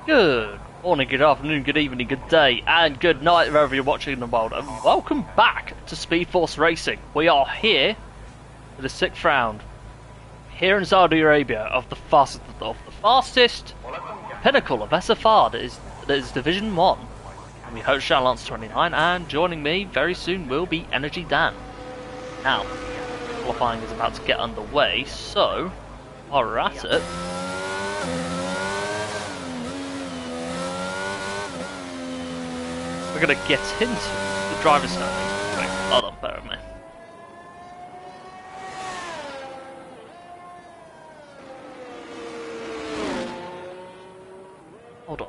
Good morning, good afternoon, good evening, good day, and good night wherever you're watching in the world, and welcome back to Speed Force Racing. We are here for the 6th round, here in Saudi Arabia, of the fastest pinnacle of SFR that is Division 1. And we host Lance 29, and joining me very soon will be Energy Dan. Now, qualifying is about to get underway, so while we're at it, we're going to get into the driver's standings. Wait, hold on, bear with me. Hold on.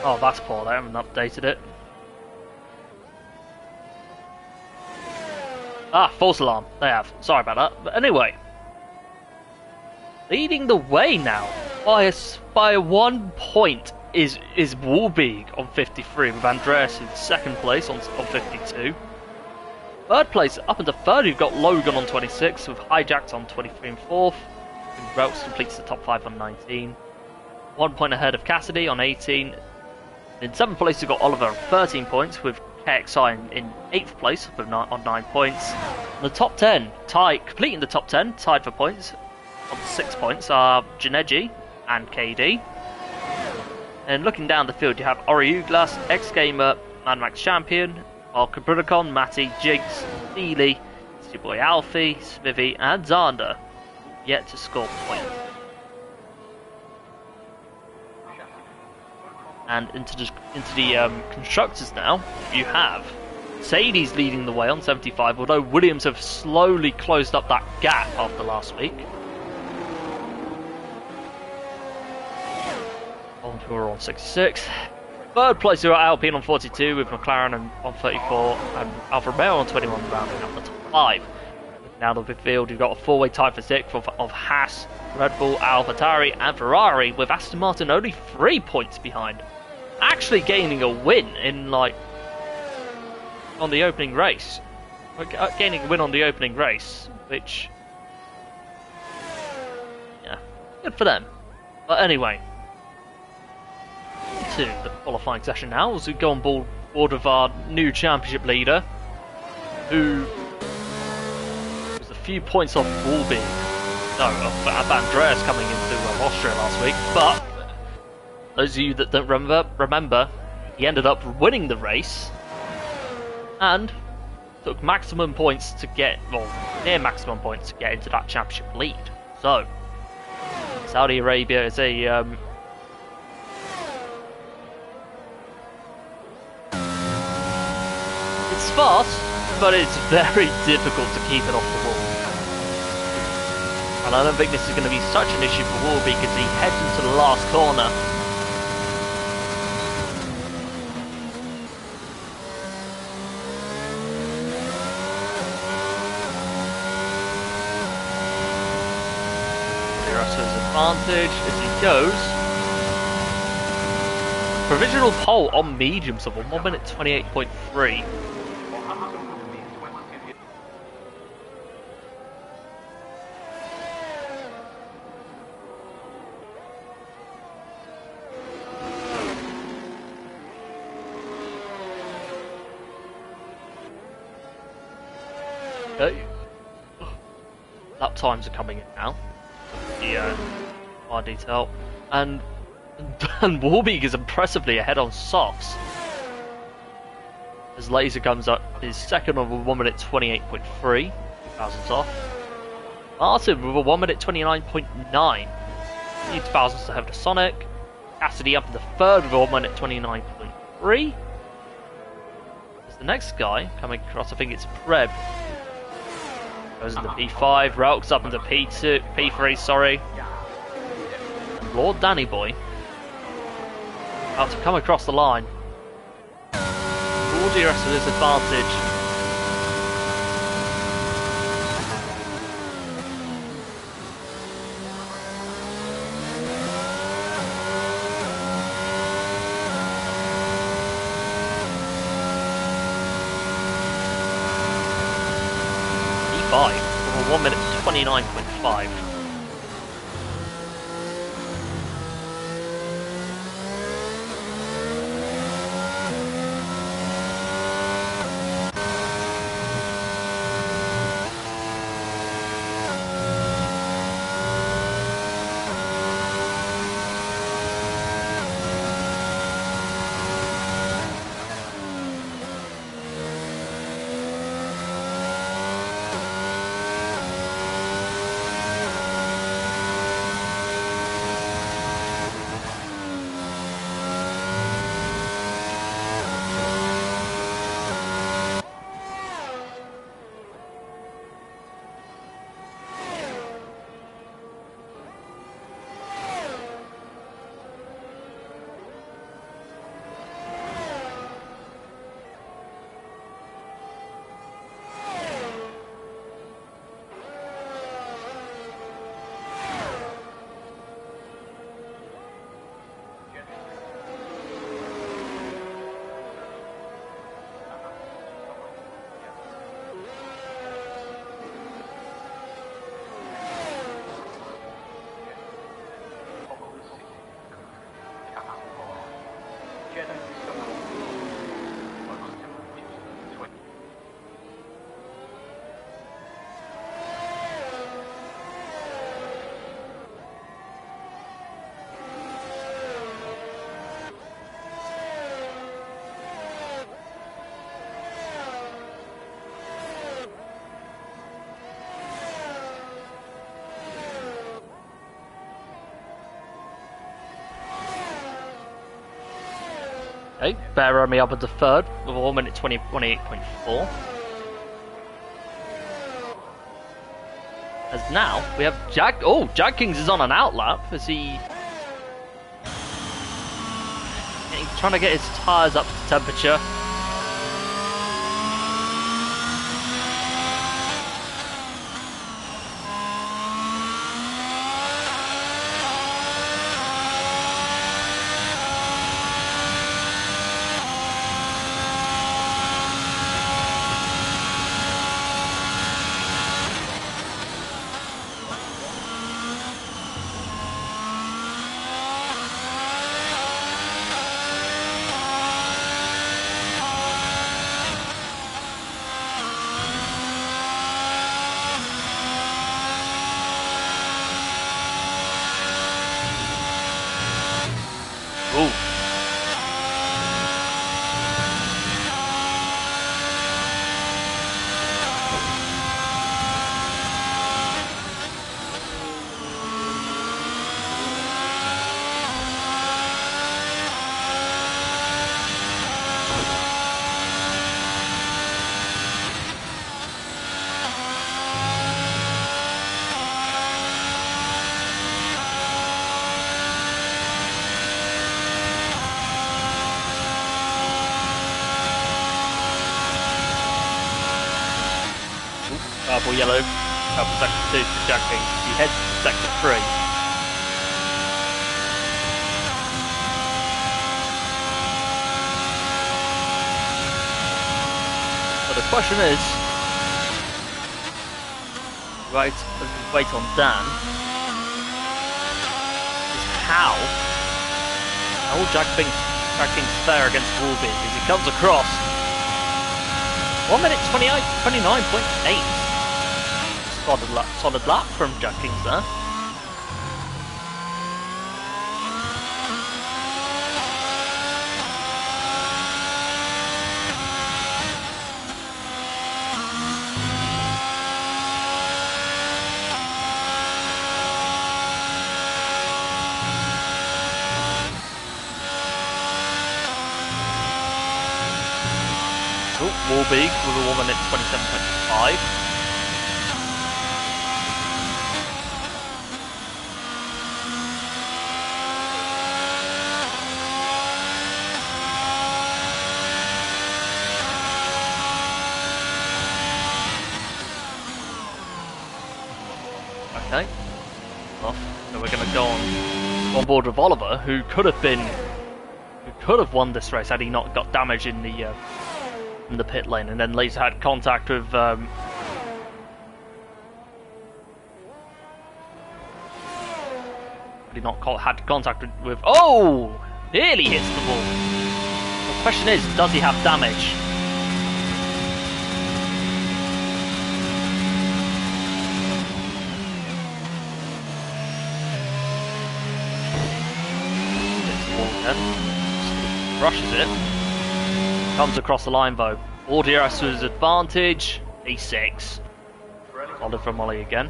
Oh, that's poor, they haven't updated it. Ah, false alarm, they have. Sorry about that. But anyway, leading the way now by 1 point is Warbeek on 53, with Andreas in second place on 52. Third place, up into third, you've got Logan on 26, with Hijacked on 23 and fourth. And Routes completes the top 5 on 19. 1 point ahead of Cassidy on 18. In seventh place, you've got Oliver on 13 points, with KXI in 8th place on 9 points. And the top 10, completing the top 10, tied for points on 6 points, are Janeji and KD. And looking down the field, you have Ori Uglas, X-Gamer, Mad Max Champion, Alcabrudicon, Matty, Jigs, Steely, your boy Alfie, Smithy, and Zander, yet to score points. And into the constructors now, you have Mercedes leading the way on 75, although Williams have slowly closed up that gap after last week. Who are on 66. Third place are Alpine on 42, with McLaren on 34 and Alfa Romeo on 21, rounding out the top 5. Now the midfield, you've got a four-way tie for 6th of Haas, Red Bull, AlphaTauri and Ferrari, with Aston Martin only 3 points behind. Actually gaining a win on the opening race. Gaining a win on the opening race, which, yeah, good for them. But anyway, to the qualifying session now, as we go on board with our new championship leader, who was a few points off Warbeek. No, of Andreas coming into Austria last week. But those of you that don't remember, he ended up winning the race and took maximum points to get, well, near maximum points to get into that championship lead. So, Saudi Arabia is a it's fast, but it's very difficult to keep it off the wall. And I don't think this is going to be such an issue for Warbeek as he heads into the last corner. Advantage as he goes. Provisional pole on mediums of 1 minute 28.3. Okay. Lap times are coming in now. The more detail, and Warbeek is impressively ahead on softs as Laser comes up is second on 1 minute 28.3, thousandths off. Martin with a 1 minute 29.9, 8 thousandths ahead of Sonic. Cassidy up in the third with a 1 minute 29.3. There's the next guy coming across, I think it's Preb. Goes into P5, Ralks up into P3, sorry. And Lord Danny Boy about to come across the line. All DRS to this advantage. P5 for 1 minute 29.5. Okay, bear Remy up into third with 1 minute 28.4. As now we have Jag Kings is on an outlap as he's trying to get his tyres up to temperature. Ooh. Purple, yellow, purple sector 2 to Jag Kings. He heads to sector 3. So the question is, right as we wait on Dan, is how will Jag Kings fare against Wolby as he comes across 1 minute 29.8. Solid lap from Jag Kings there. Wolby with a 1 minute 27.5. Okay, well, so we're going to go on board with Oliver, who could have won this race had he not got damage in the pit lane, and then later had contact with had he not had contact with nearly hits the wall. The question is, does he have damage? Rushes it. Comes across the line though. Audios with his advantage. E6. Solid from Molly again.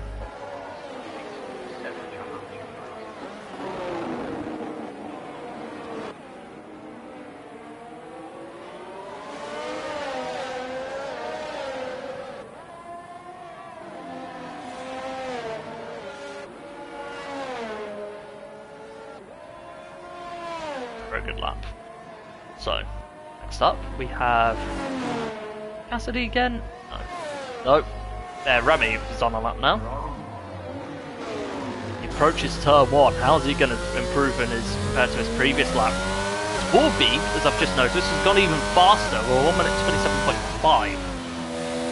Very good lap. So, next up we have Cassidy again. No. There, Remy is on a lap now. He approaches turn 1. How's he going to improve compared to his previous lap? Wolby, as I've just noticed, has gone even faster. We're 1 minute 27.5.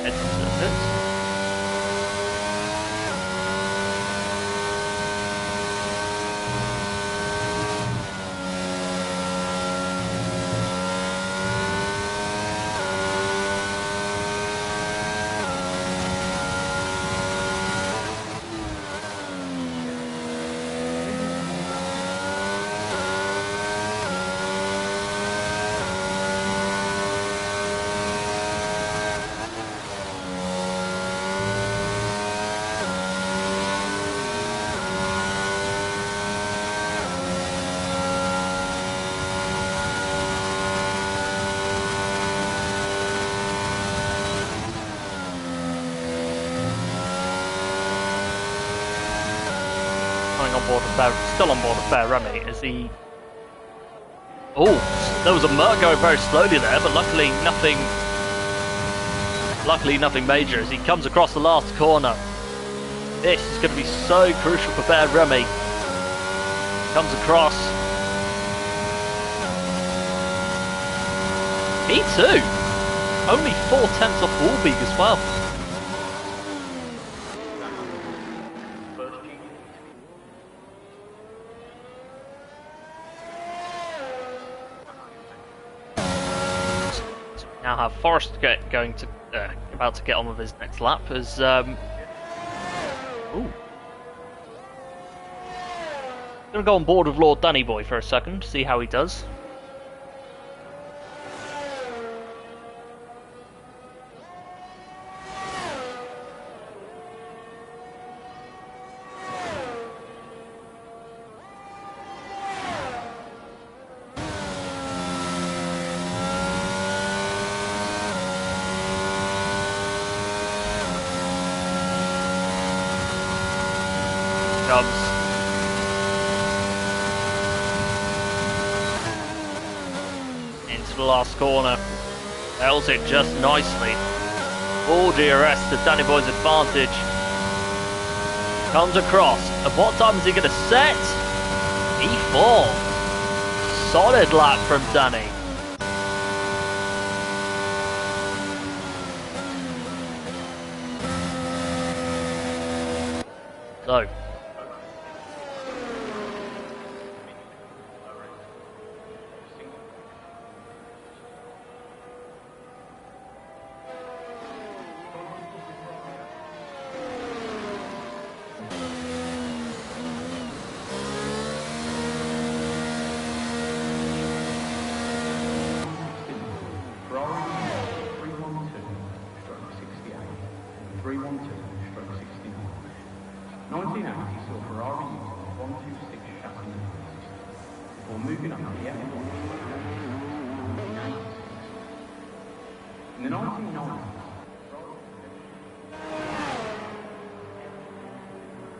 Heads into the pits. still on board a fair Remy as he. Oh, there was a Merc going very slowly there, but luckily nothing. Luckily nothing major as he comes across the last corner. This is going to be so crucial for fair Remy. Comes across. P2. Only 4/10 off Warbeak as well. Now have Forrest about to get on with his next lap as ooh. Gonna go on board with Lord Danny Boy for a second, see how he does. Into the last corner, nails it just nicely. All DRS to Danny Boy's advantage. Comes across, and what time is he going to set? E4. Solid lap from Danny. So.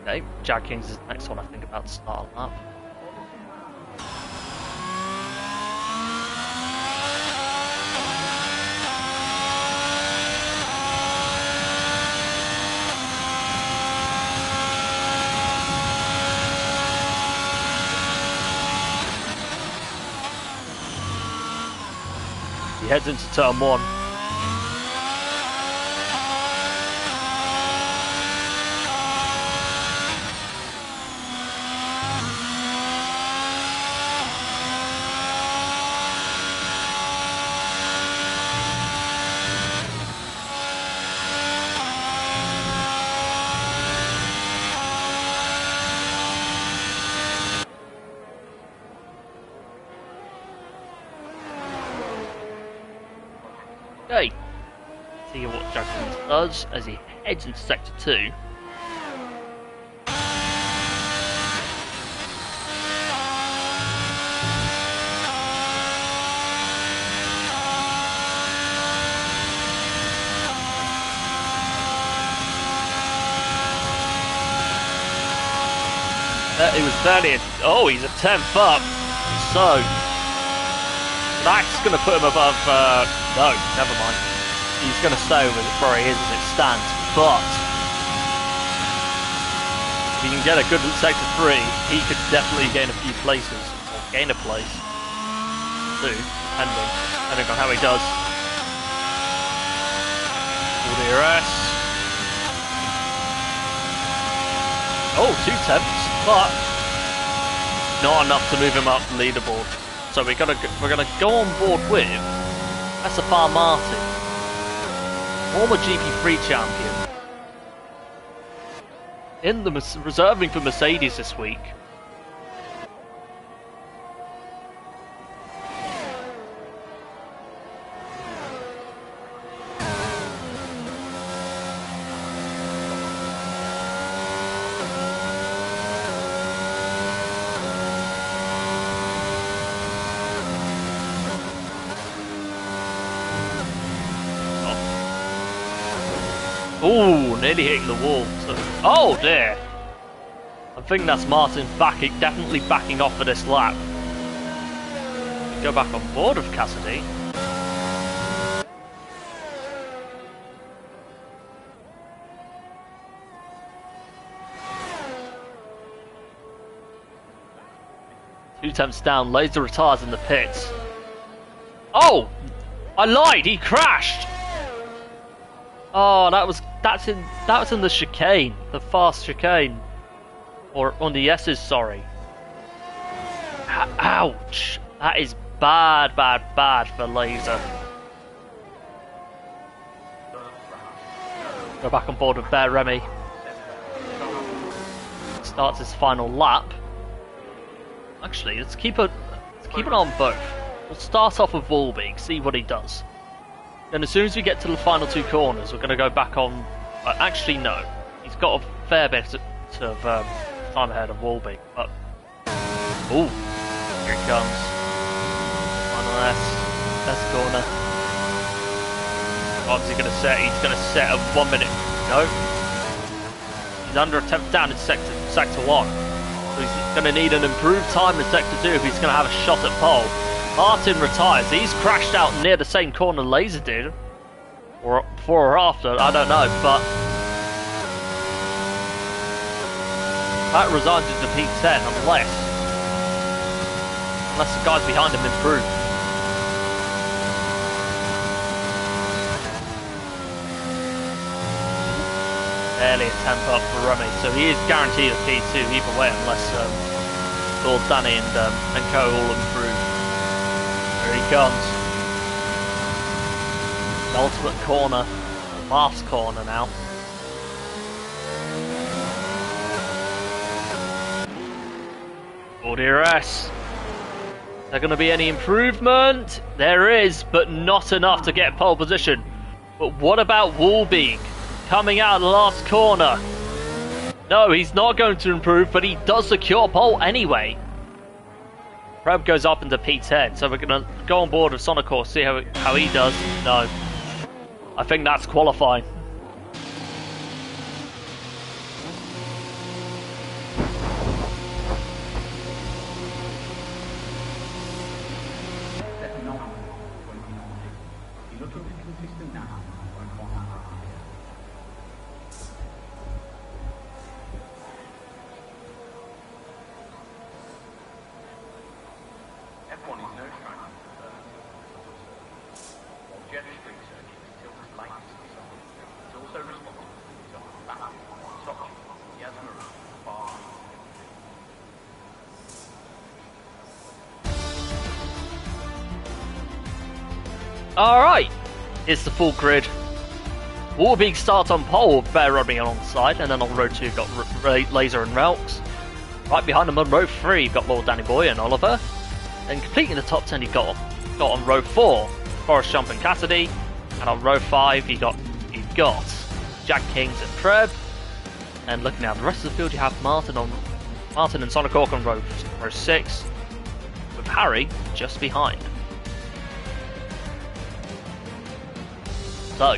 Okay, Jag Kings is the next one I think about to start on that. He heads into turn one. Okay, see what Jackson does as he heads into sector 2. He was barely oh, he's a 10th up, so that's going to put him above, no, never mind. He's going to stay with it where he is as it stands, but if he can get a good sector 3, he could definitely gain a few places, or gain a place, too, depending on how he does. DRS. Oh, 2/10, but not enough to move him up the leaderboard. So we're gonna go on board with Asafar Martin, former GP3 champion, in the reserving for Mercedes this week. Ooh, nearly hitting the wall. So, oh dear! think that's Martin definitely backing off for this lap. Go back on board of Cassidy. Two attempts down, Laser retires in the pits. Oh! I lied, he crashed! Oh, that was in the chicane, the fast chicane. Or on the S's, sorry. Ouch! That is bad for Laser. Go back on board with Bear Remy. Starts his final lap. Actually, let's keep it on both. We'll start off with Volbeek, see what he does. Then as soon as we get to the final two corners, we're going to go back on... actually, no. He's got a fair bit of time ahead of Volbeek. But... ooh, here he comes. Final S corner. What's he going to set? He's going to set a 1 minute... no. He's under a tenth down in sector 1. So he's going to need an improved time in sector 2 if he's going to have a shot at pole. Martin retires. He's crashed out near the same corner Laser did. Or before or after, I don't know, but... that resigns into P10 unless the guys behind him improve. Barely a temp up for Rummy, so he is guaranteed a P2 either way unless Lord Danny and Co all improve. Here he comes. The ultimate corner, the last corner now. DRS. Is there going to be any improvement? There is, but not enough to get pole position. But what about Volbeek coming out of the last corner? No, he's not going to improve, but he does secure pole anyway. Preb goes up into P10, so we're going to go on board with Sonicor, see how he does. No. I think that's qualifying. Alright, here's the full grid. Volbeek starts on pole with Bear Rodney alongside, and then on row 2 you've got Laser and Relks. Right behind them on row 3 you've got Lord Danny Boy and Oliver. Then completing the top 10 you've got on row 4 Forrest Jump and Cassidy, and on row 5 you've got Jack Kings and Treb. And looking at the rest of the field you have Martin and Sonic Hawk on row 6, with Harry just behind. So,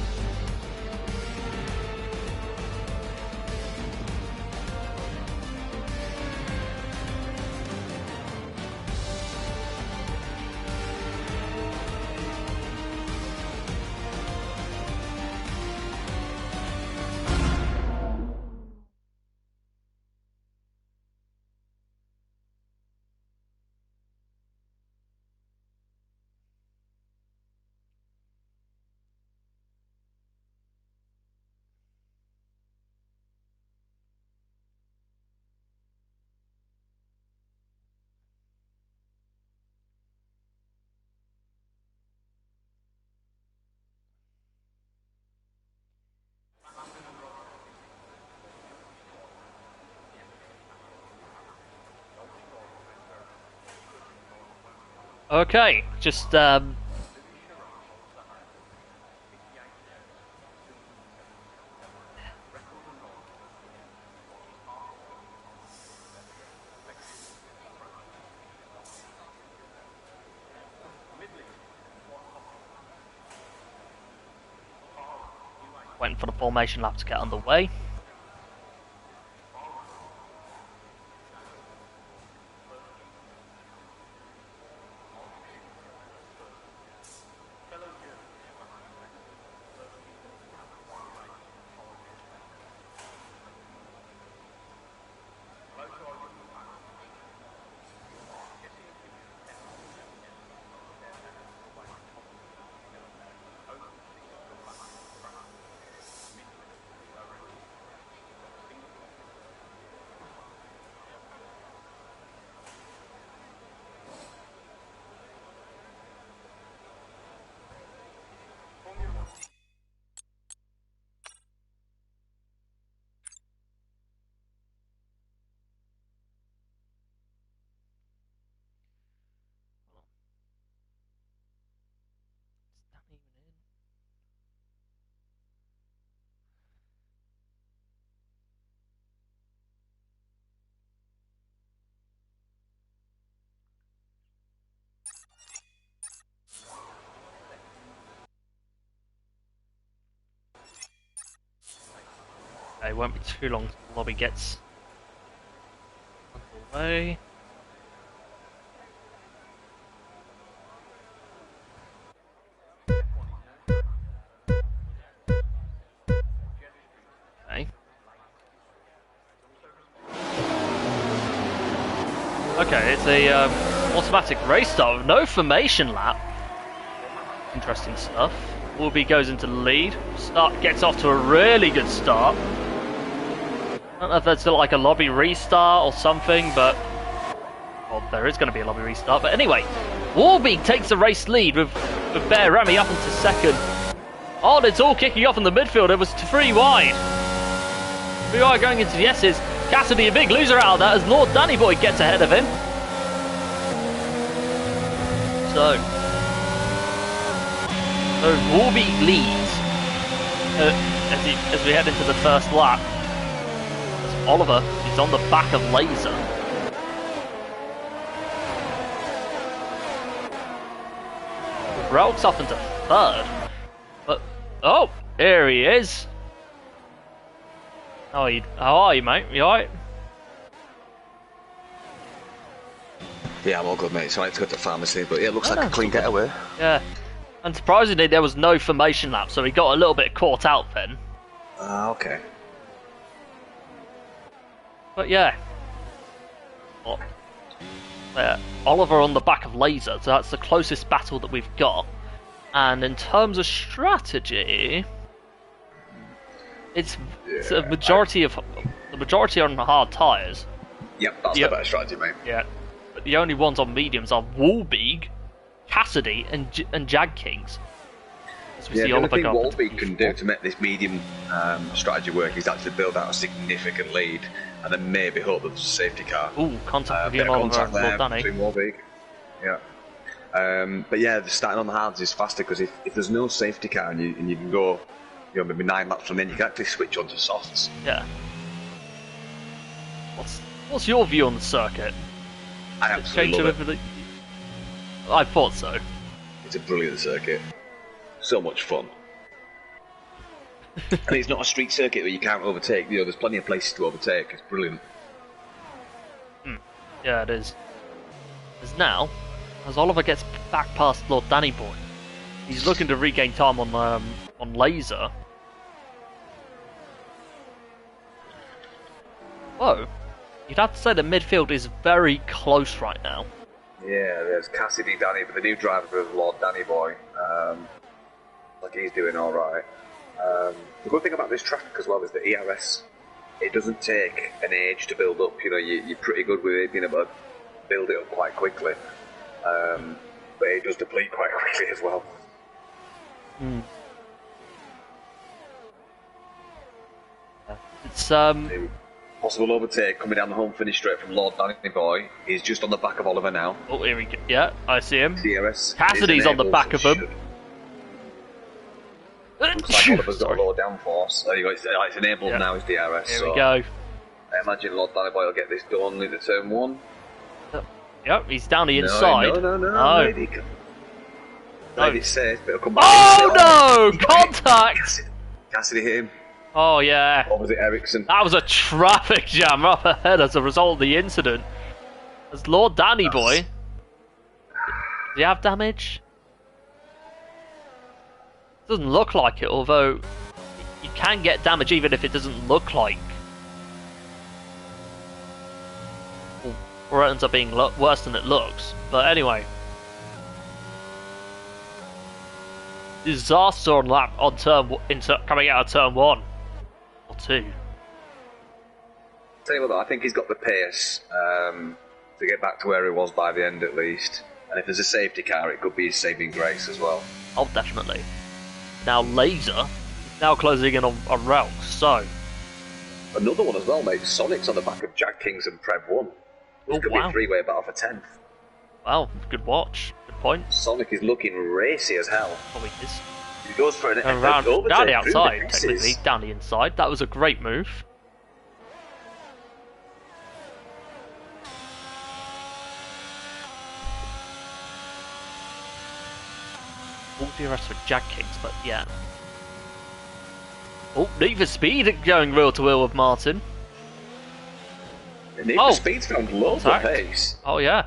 okay, just waiting for the formation lap to get underway. Okay, won't be too long till the lobby gets underway. Okay. Okay, it's a automatic race start with no formation lap. Interesting stuff. Woolby goes into the lead. Gets off to a really good start. I don't know if that's like a lobby restart or something, but well, there is going to be a lobby restart. But anyway, Woolby takes the race lead with Bear Remy up into second. Oh, it's all kicking off in the midfield. It was 3 wide. 3 wide going into the S's. Cassidy, a big loser out of that as Lord Danny Boy gets ahead of him. So Woolby leads as we head into the first lap. As Oliver is on the back of Laser. Relk's up into third. But oh, here he is. How are you, mate? You alright? Yeah, I'm all good, mate. So I had to go to the pharmacy, but yeah, it looks like a clean getaway. Yeah. And surprisingly, there was no formation lap, so he got a little bit caught out then. Okay. But yeah. Oliver on the back of Laser, so that's the closest battle that we've got. And in terms of strategy, it's a majority on hard tyres. Yep, that's the better strategy, mate. Yeah, but the only ones on mediums are Woolbeag, Cassidy, and Jag Kings. Yeah, the only thing Woolbeag can do to make this medium strategy work is actually build out a significant lead, and then maybe hope that there's a safety car. Ooh, contact with Oliver and Lord Danny. Between Woolbeag. Yeah. But yeah, starting on the hards is faster because if there's no safety car and you can go, maybe 9 laps from then, you can actually switch onto softs. Yeah. What's your view on the circuit? I absolutely love it. I thought so. It's a brilliant circuit. So much fun. And it's not a street circuit where you can't overtake. There's plenty of places to overtake. It's brilliant. Yeah, it is. As now, as Oliver gets back past Lord Danny Boy, he's looking to regain time on Laser. Whoa. You'd have to say the midfield is very close right now. Yeah, there's Cassidy, Danny, but the new driver of Lord Danny Boy, like he's doing alright. The good thing about this track as well is the ERS, it doesn't take an age to build up. You're pretty good with it being able to build it up quite quickly. But it does deplete quite quickly as well. It's possible overtake coming down the home finish straight from Lord Danny Boy. He's just on the back of Oliver now. Oh, here we go. Yeah, I see him. DRS Cassidy's on the back of him. Looks like Oliver's got a lower downforce. There you go. It's enabled now. His DRS. Here we go. I imagine Lord Danny Boy will get this done into turn 1. Yep, he's down the inside. No. Played it safe, but it'll come back. Oh no! Contact! Cassidy hit him. Oh yeah. Or was it Ericsson? That was a traffic jam up ahead as a result of the incident. As Lord Danny Boy. Does he have damage? Doesn't look like it, although you can get damage even if it doesn't look like. Or it ends up being worse than it looks. But anyway. Disaster on lap on coming out of turn 1 or 2. Tell you what, though, I think he's got the pace to get back to where he was by the end at least. And if there's a safety car, it could be his saving grace as well. Oh, definitely. Now Laser is now closing in on Relk, so another one as well, mate. Sonic's on the back of Jack Kings and Prev 1. This could be a 3-way battle for 10th. Wow, good watch. Good point. Sonic is looking racy as hell. Oh, he is. He goes for an around down the outside, technically, down the inside. That was a great move. All DRS for Jack Kings, but yeah. Oh, Need for Speed going wheel to wheel with Martin. Need for Speed's found loads of pace. Oh yeah.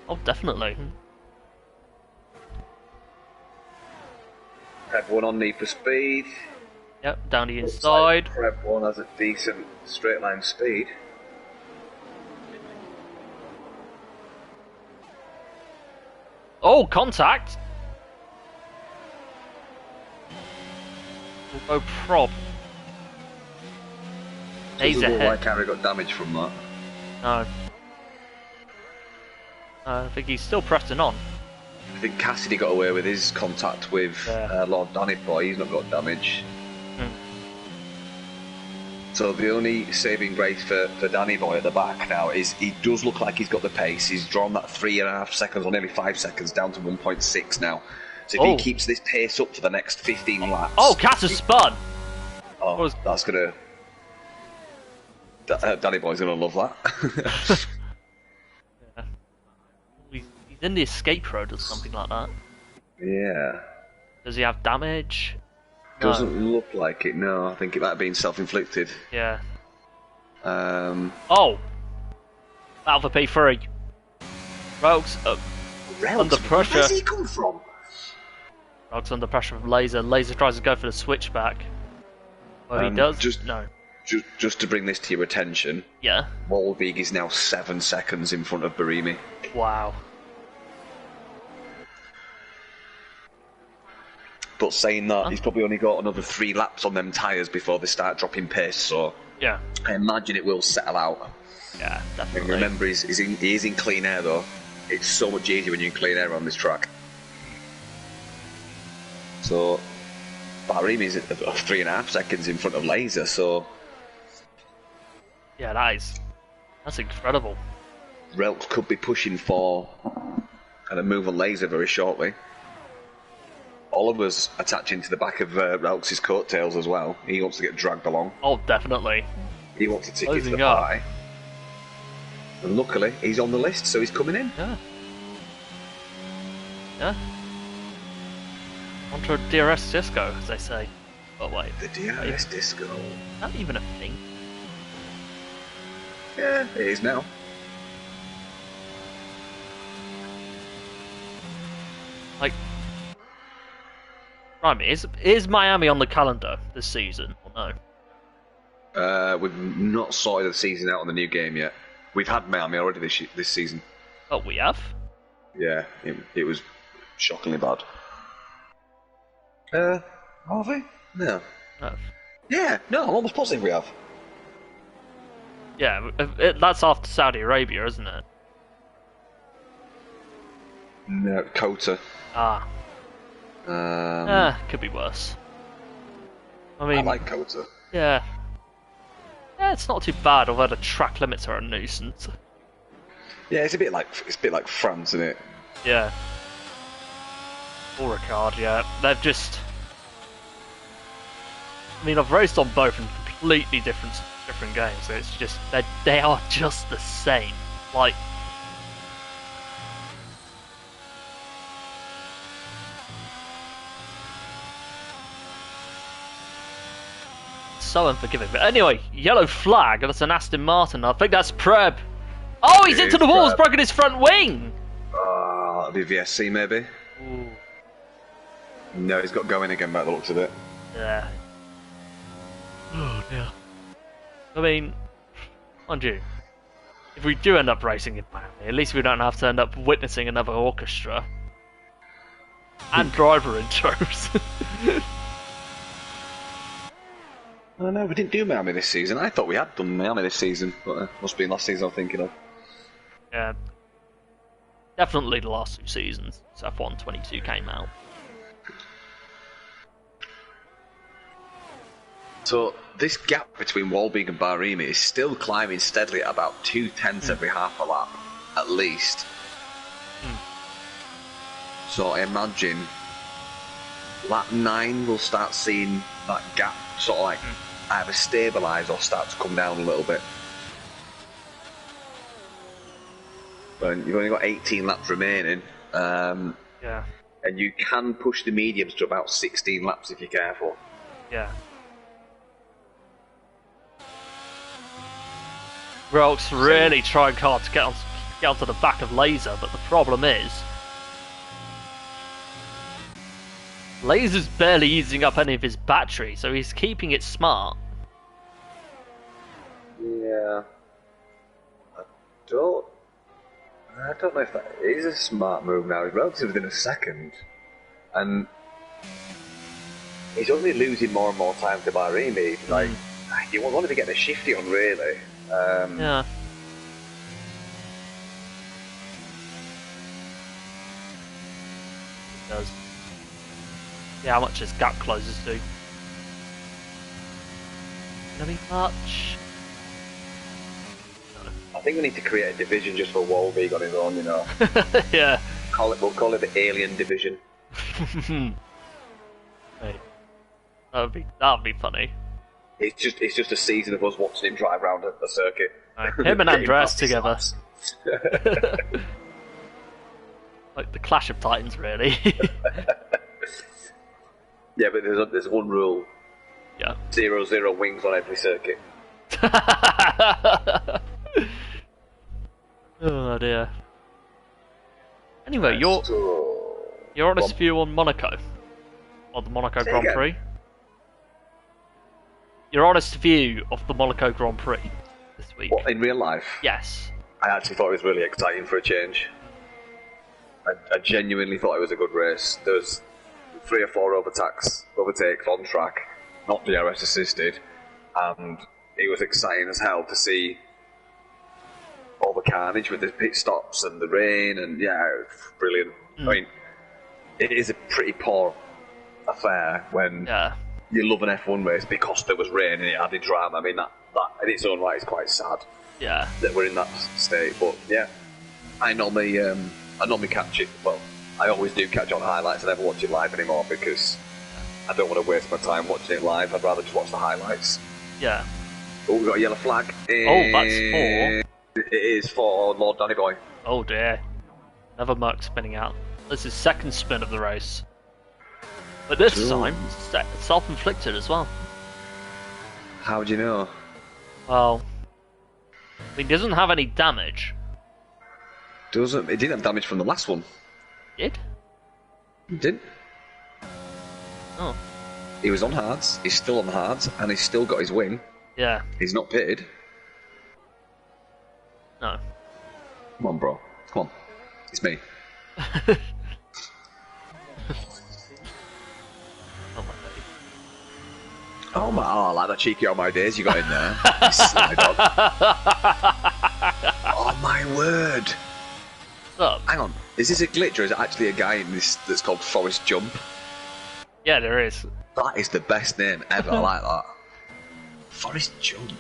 Oh, definitely. Prep 1 on Need for Speed. Yep, down the inside. Like Prep 1 has a decent straight line speed. Oh, contact! We'll go prob. He's Doesn't look ahead. like Harry got damage from that. No. I think he's still pressing on. I think Cassidy got away with his contact with Lord Danny Boy. He's not got damage. So the only saving grace for Danny Boy at the back now is he does look like he's got the pace. He's drawn that 3.5 seconds or nearly 5 seconds down to 1.6 now. So if he keeps this pace up for the next 15 laps... Oh, Cass has spun! Oh, that's going to... Danny Boy's going to love that. Yeah. He's in the escape road or something like that. Yeah. Does he have damage? No. Doesn't look like it, no. I think it might have been self-inflicted. Yeah. Oh! Out of a P3. Rogue's under pressure. Where's he come from? Rogue's under pressure from Laser. Laser tries to go for the switchback. Well, he does. No. Just to bring this to your attention. Yeah. Walbeek is now 7 seconds in front of Barimi. Wow. But saying that, he's probably only got another 3 laps on them tyres before they start dropping pace, so yeah, I imagine it will settle out. Yeah, definitely. And remember, he is in clean air though. It's so much easier when you're in clean air on this track. So, Barimi's at 3.5 seconds in front of Laser, so... Yeah, that's incredible. Relks could be pushing for and a move on Laser very shortly. Oliver's attaching to the back of Relks' coattails as well. He wants to get dragged along. Oh, definitely. He wants a ticket to the party. And luckily, he's on the list, so he's coming in. Yeah. Yeah. Onto a DRS disco, as they say. Oh, wait. The DRS disco. Is that even a thing? Yeah, it is now. Like... Remind me, is Miami on the calendar this season, or no? We've not sorted the season out on the new game yet. We've had Miami already this season. Oh, we have? Yeah, it was shockingly bad. Have we? No. Yeah, no, I'm almost positive we have. Yeah, that's after Saudi Arabia, isn't it? No, Kota. Could be worse. I mean, I like Kota. Yeah. Yeah, it's not too bad, although the track limits are a nuisance. Yeah, it's a bit like France, isn't it? Yeah. Or Ricard, yeah. They've just... I mean, I've raced on both in completely different games, so it's just... They are just the same. Like... So unforgiving. But anyway, yellow flag, that's an Aston Martin. I think that's Preb. Oh, he's into the wall, he's broken his front wing! That'll be VSC maybe? Ooh. No, he's got going again by the looks of it. Yeah. Oh dear. I mean, mind you, if we do end up racing in Miami, at least we don't have to end up witnessing another orchestra. And driver intros. Oh no, we didn't do Miami this season. I thought we had done Miami this season, but must be last season I'm thinking of. Yeah. Definitely the last 2 seasons. So F1 22 came out. So this gap between Walbeek and Barimi is still climbing steadily at about 2/10 every half a lap, at least. So I imagine lap 9 we'll start seeing that gap sort of like either stabilise or start to come down a little bit. But you've only got 18 laps remaining. Yeah. And you can push the mediums to about 16 laps if you're careful. Yeah. Roke's really trying hard to get onto the back of Laser, but the problem is Laser's barely using up any of his battery, so he's keeping it smart. Yeah. I don't know if that is a smart move now. He's relatively within a second. And he's only losing more and more time to Bahraini. Like, you want to be getting a shifty on, really. Yeah. It does. Yeah, how much his gap closes to? Gonna be much. I think we need to create a division just for Wolbeig on his own, you know. Yeah. We'll call it the Alien Division. Hey. That'd be funny. It's just a season of us watching him drive around the circuit. Right. Him and Andreas together. Like the Clash of Titans, really. Yeah, but there's one rule. Yeah. 0-0 wings on every circuit. Oh dear. Anyway, your honest view on Monaco, or the Monaco Grand Prix. Your honest view of the Monaco Grand Prix this week. What, in real life? Yes. I actually thought it was really exciting for a change. I genuinely thought it was a good race. There was 3 or 4 overtakes on track, not DRS assisted, and it was exciting as hell to see all the carnage with the pit stops and the rain, and yeah, it was brilliant. I mean, it is a pretty poor affair when you love an F1 race because there was rain and it added drama. I mean, that in its own right is quite sad. Yeah. That we're in that state, but yeah, I normally catch it. Well, I always do catch on highlights. I never watch it live anymore because I don't want to waste my time watching it live. I'd rather just watch the highlights. Yeah. Oh, we've got a yellow flag. Oh, that's 4. It is for Lord Danny Boy. Oh dear. Another Merc spinning out. This is second spin of the race. But this time, self-inflicted as well. How do you know? Well, he doesn't have any damage. It didn't have damage from the last one. Did? It didn't. Oh. He was on hards, he's still on hards, and he's still got his win. Yeah. He's not pitted. No. Come on, bro. Come on. It's me. Oh my! Oh, I like that cheeky "oh my days" you got in there. You sly dog. Oh my word! Up. Hang on, is this a glitch or is it actually a guy in this that's called Forrest Jump? Yeah, there is. That is the best name ever. I like that. Forrest Jump.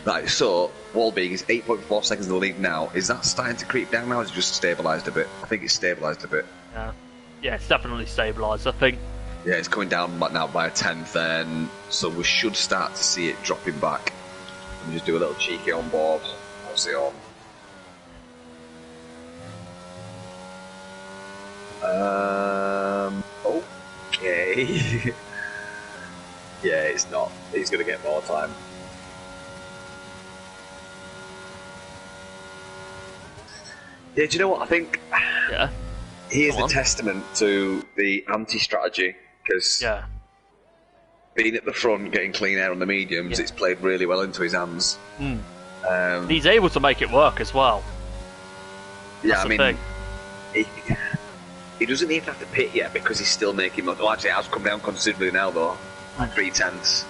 Right, so Wolbeig is 8.4 seconds in the lead now. Is that starting to creep down now? Or has it just stabilised a bit? I think it's stabilised a bit. Yeah. Yeah, it's definitely stabilised, I think. Yeah, it's coming down now by a tenth, then, so we should start to see it dropping back. Let me just do a little cheeky on board. What's it on? Okay. Yeah, it's not. He's going to get more time. Yeah, do you know what I think? Yeah. He is a testament to the anti-strategy, because being at the front, getting clean air on the mediums, it's played really well into his hands. He's able to make it work as well. Yeah, That's I mean, he doesn't even have to pit yet because he's still making. Well, actually, it has come down considerably now, though. 3/10.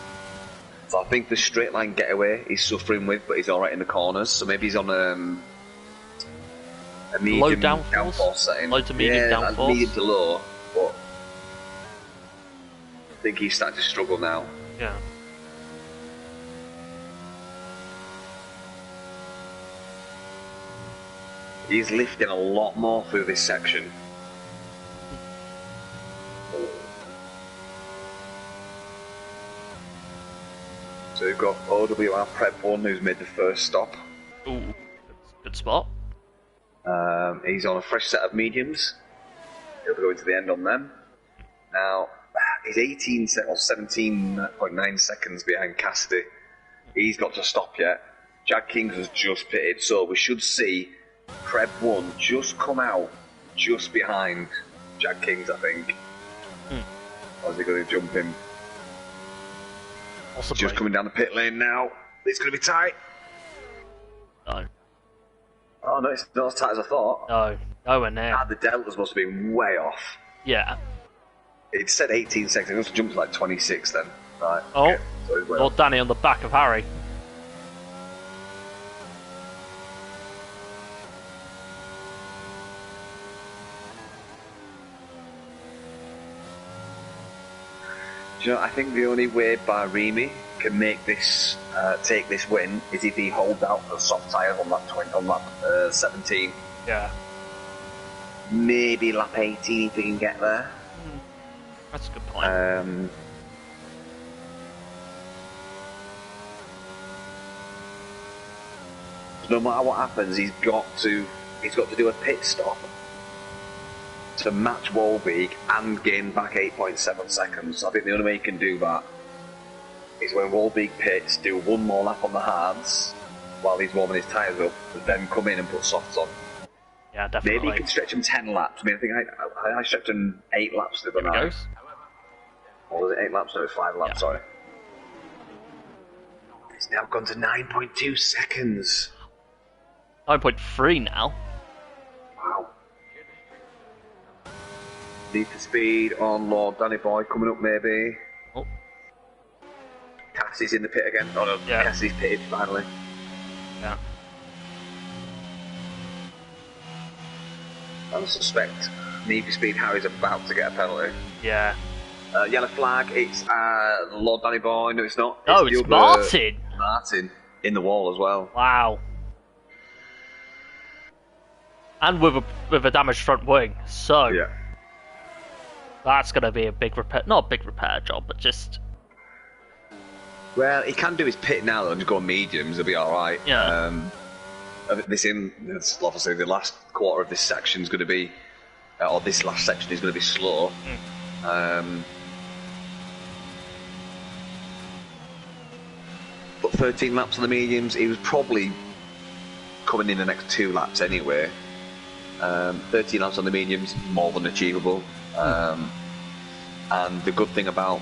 So I think the straight line getaway he's suffering with, but he's all right in the corners. So maybe he's on a medium low downforce setting. Low to medium downforce. Medium to low, but I think he's starting to struggle now. Yeah. He's lifting a lot more through this section. So we've got OWR Prep 1 who's made the first stop. Ooh, good spot. He's on a fresh set of mediums. He'll be going to the end on them. Now, he's 17.9 seconds behind Cassidy. He's got to stop yet. Jack Kings has just pitted, so we should see Preb 1 just come out just behind Jack Kings, I think. Or is he going to jump him? Possibly. Just coming down the pit lane now. It's going to be tight. No. Oh, no, it's not as tight as I thought. No, nowhere near. The deltas must have been way off. Yeah. It said 18 seconds. It must have jumped to like 26 then. Right. Oh, okay. So Lord Danny on the back of Harry. Do you know, I think the only way Barimi can make this, take this win is if he holds out the soft tyres on that 17. Yeah. Maybe lap 18 if he can get there. That's a good point. No matter what happens, he's got to do a pit stop to match Walbeek and gain back 8.7 seconds. I think the only way he can do that is when Walbeek pits, do one more lap on the hards while he's warming his tyres up, and then come in and put softs on. Yeah, definitely. Maybe he could stretch him 10 laps. I mean, I think I stretched him 8 laps the other night. Or was it 8 laps? No, it was 5 laps, sorry. It's now gone to 9.2 seconds. 9.3 now. Wow. Need for speed on Lord Danny Boy coming up maybe. Oh. Cassie's in the pit again. Oh no, yeah. Cassie's pitted finally. Yeah. I suspect Need for Speed Harry's about to get a penalty. Yeah. Yellow flag, it's Lord Danny Boy. No, it's not. No, it's Martin. Martin in the wall as well. Wow. And with a damaged front wing, so yeah. That's going to be a big repair, not a big repair job, but just. Well, he can do his pit now though, and just go on mediums. He'll be all right. Yeah. Obviously the last quarter of this section is going to be, or this last section is going to be slow. But 13 laps on the mediums, he was probably coming in the next 2 laps anyway. 13 laps on the mediums, more than achievable. And the good thing about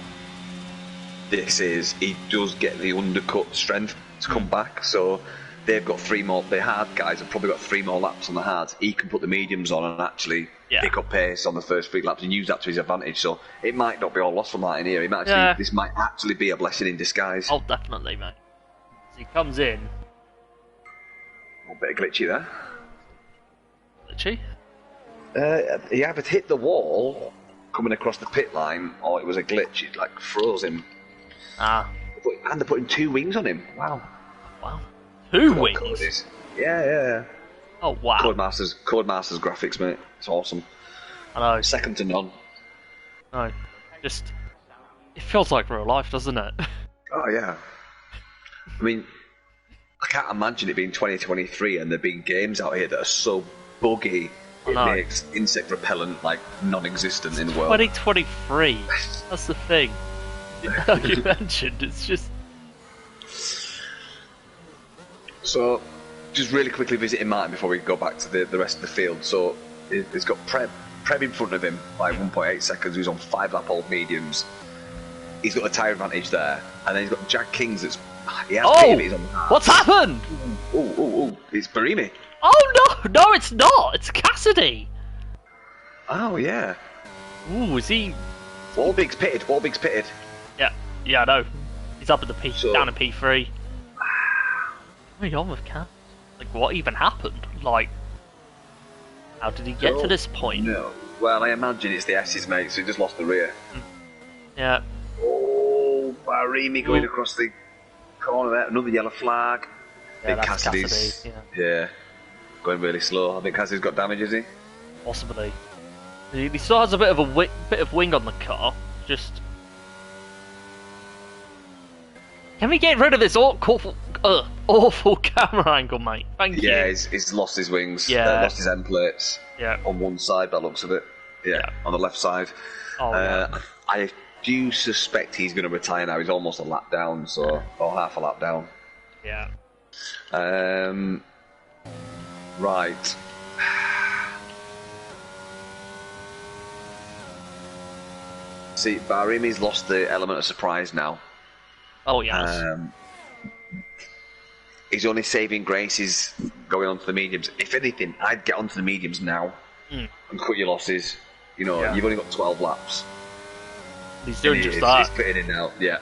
this is he does get the undercut strength to come back, so they've got 3 more. The hard guys have probably got 3 more laps on the hards. He can put the mediums on and actually pick up pace on the first 3 laps and use that to his advantage. So it might not be all lost from that in here. He might actually, this might actually be a blessing in disguise. Oh, definitely, mate. As he comes in. A bit of glitchy there. Glitchy? He either hit the wall coming across the pit line, or it was a glitch. It like froze him. And they're putting 2 wings on him. Wow. 2 wings? Yeah. Oh wow. Codemasters graphics, mate. It's awesome. I know. Second to none. No. Just it feels like real life, doesn't it? Oh yeah. I mean, I can't imagine it being 2023 and there being games out here that are so buggy it makes insect repellent like non-existent in the world. 2023. That's the thing. Like you mentioned, it's just. So, just really quickly visiting Martin before we go back to the rest of the field. So, he's got Preb in front of him by 1.8 seconds. He's on 5 lap old mediums. He's got a tyre advantage there, and then he's got Jack Kings. He's on the what's happened? Oh! It's Barimi. Oh no, it's not. It's Cassidy. Oh yeah. Ooh, is he? Walbeek's pitted. Yeah, I know. He's up at the down in P3. What are you on with Cass? Like, what even happened? Like, how did he get to this point? No. Well, I imagine it's the S's, mate. So he just lost the rear. Yeah. Oh, Barimi going across the corner there. Another yellow flag. Yeah, I think Cassidy's. Yeah. Going really slow. I think Cassidy's got damage, is he? Possibly. He still has a bit of wing on the car. Just. Can we get rid of this awful camera angle, mate? Thank you. Yeah, he's lost his wings. Lost his end plates. Yeah. On one side, by the looks of it. Yeah. On the left side. I do suspect he's going to retire now. He's almost a lap down, or half a lap down. Yeah. Right. See, Barimi's lost the element of surprise now. Oh, yes. His only saving grace is going on to the mediums. If anything, I'd get onto the mediums now and cut your losses. You know, you've only got 12 laps. He's doing just that. He's fitting in now, yeah.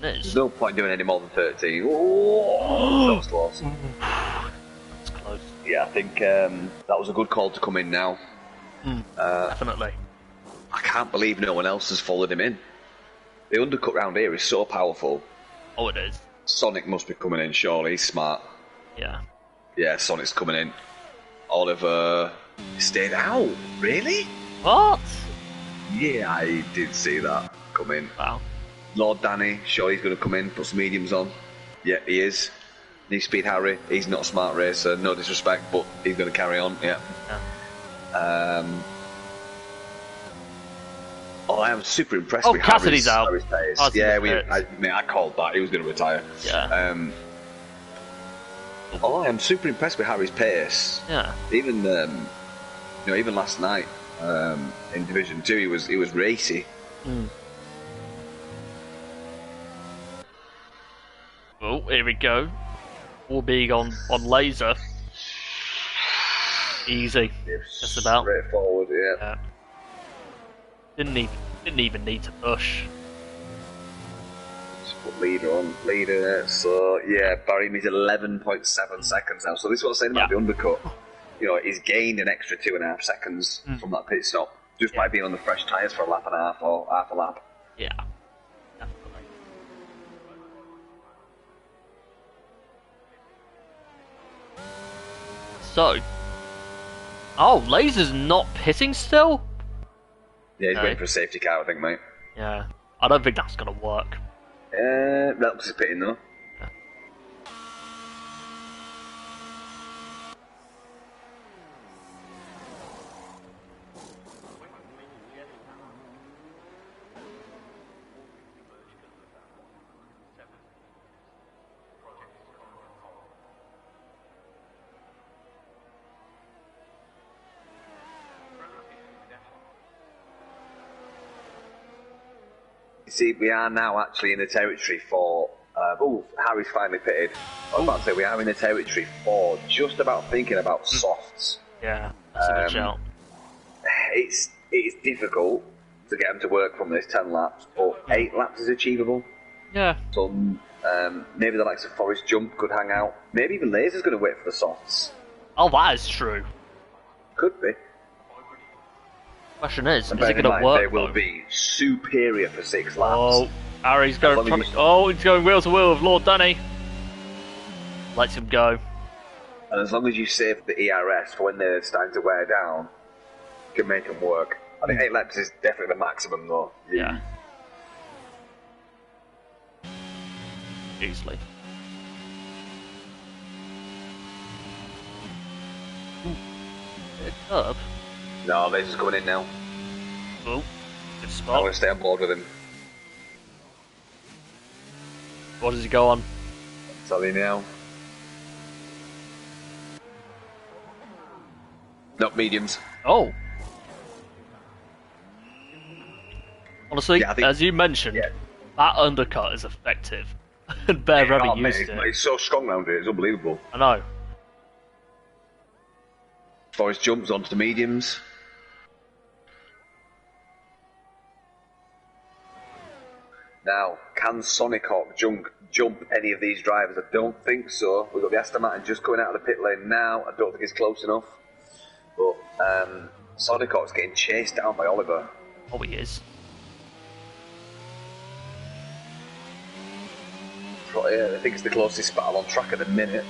There's no point doing any more than 13. Oh, that was close. That's close. Yeah, I think that was a good call to come in now. Definitely. I can't believe no one else has followed him in. The undercut round here is so powerful. Oh, it is. Sonic must be coming in, surely. He's smart. Yeah. Yeah, Sonic's coming in. Oliver stayed out. Really? What? Yeah, I did see that come in. Wow. Lord Danny, sure he's going to come in, put some mediums on. Yeah, he is. New Speed Harry, he's not a smart racer, no disrespect, but he's going to carry on, yeah. I am super impressed with Cassidy's Harry's out. pace. I called that, he was going to retire. Yeah. I am super impressed with Harry's pace. Yeah. Even even last night in Division 2 he was racy. Oh, here we go. All being on laser. Easy. Just about. Straightforward, yeah. Didn't even need to push. Just put leader on. Leader, so yeah, Barry needs 11.7 seconds now. So this is what I was saying about the undercut. You know, he's gained an extra 2.5 seconds from that pit stop just by being on the fresh tyres for a lap and a half or half a lap. Yeah. Definitely. So, Laser's not pitting still? Yeah, he's waiting for a safety car, I think, mate. Yeah, I don't think that's going to work. Relps is pitting, though. You see, we are now actually in the territory for... Harry's finally pitted. I was about to say, we are in the territory for just about thinking about softs. Yeah, that's a good shout. It's difficult to get them to work from this 10 laps, but 8 laps is achievable. Yeah. So maybe the likes of Forest Jump could hang out. Maybe even Laser's going to wait for the softs. Oh, that is true. Could be. Question is it going to work? work? They will be superior for 6 laps. Oh, Harry's going. He's going wheel to wheel with Lord Danny. Lets him go. And as long as you save the ERS for when they're starting to wear down, you can make them work. I think 8 laps is definitely the maximum, though. Yeah. Easily. Up. No, Laser's coming in now. Oh, good I'm spot. going to stay on board with him. What does he go on? Tell you now. Not mediums. Oh. Honestly, as you mentioned, that undercut is effective. And Bear Rabbit used it. It's so strong round here, it's unbelievable. I know. Forrest jumps onto the mediums. Now, can Sonic Hawk jump any of these drivers? I don't think so. We've got the Aston Martin just coming out of the pit lane now. I don't think it's close enough. But Sonic Hawk's getting chased down by Oliver. Oh, he is. I think it's the closest battle on track at the minute.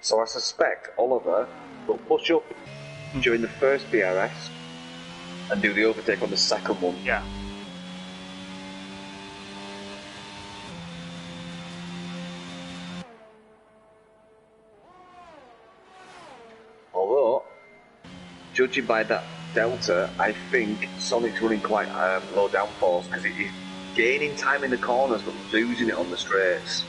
So I suspect Oliver will push up during the first DRS and do the overtake on the second one. Yeah. Although, judging by that delta, I think Sonic's running quite low downforce because he's gaining time in the corners but losing it on the straights.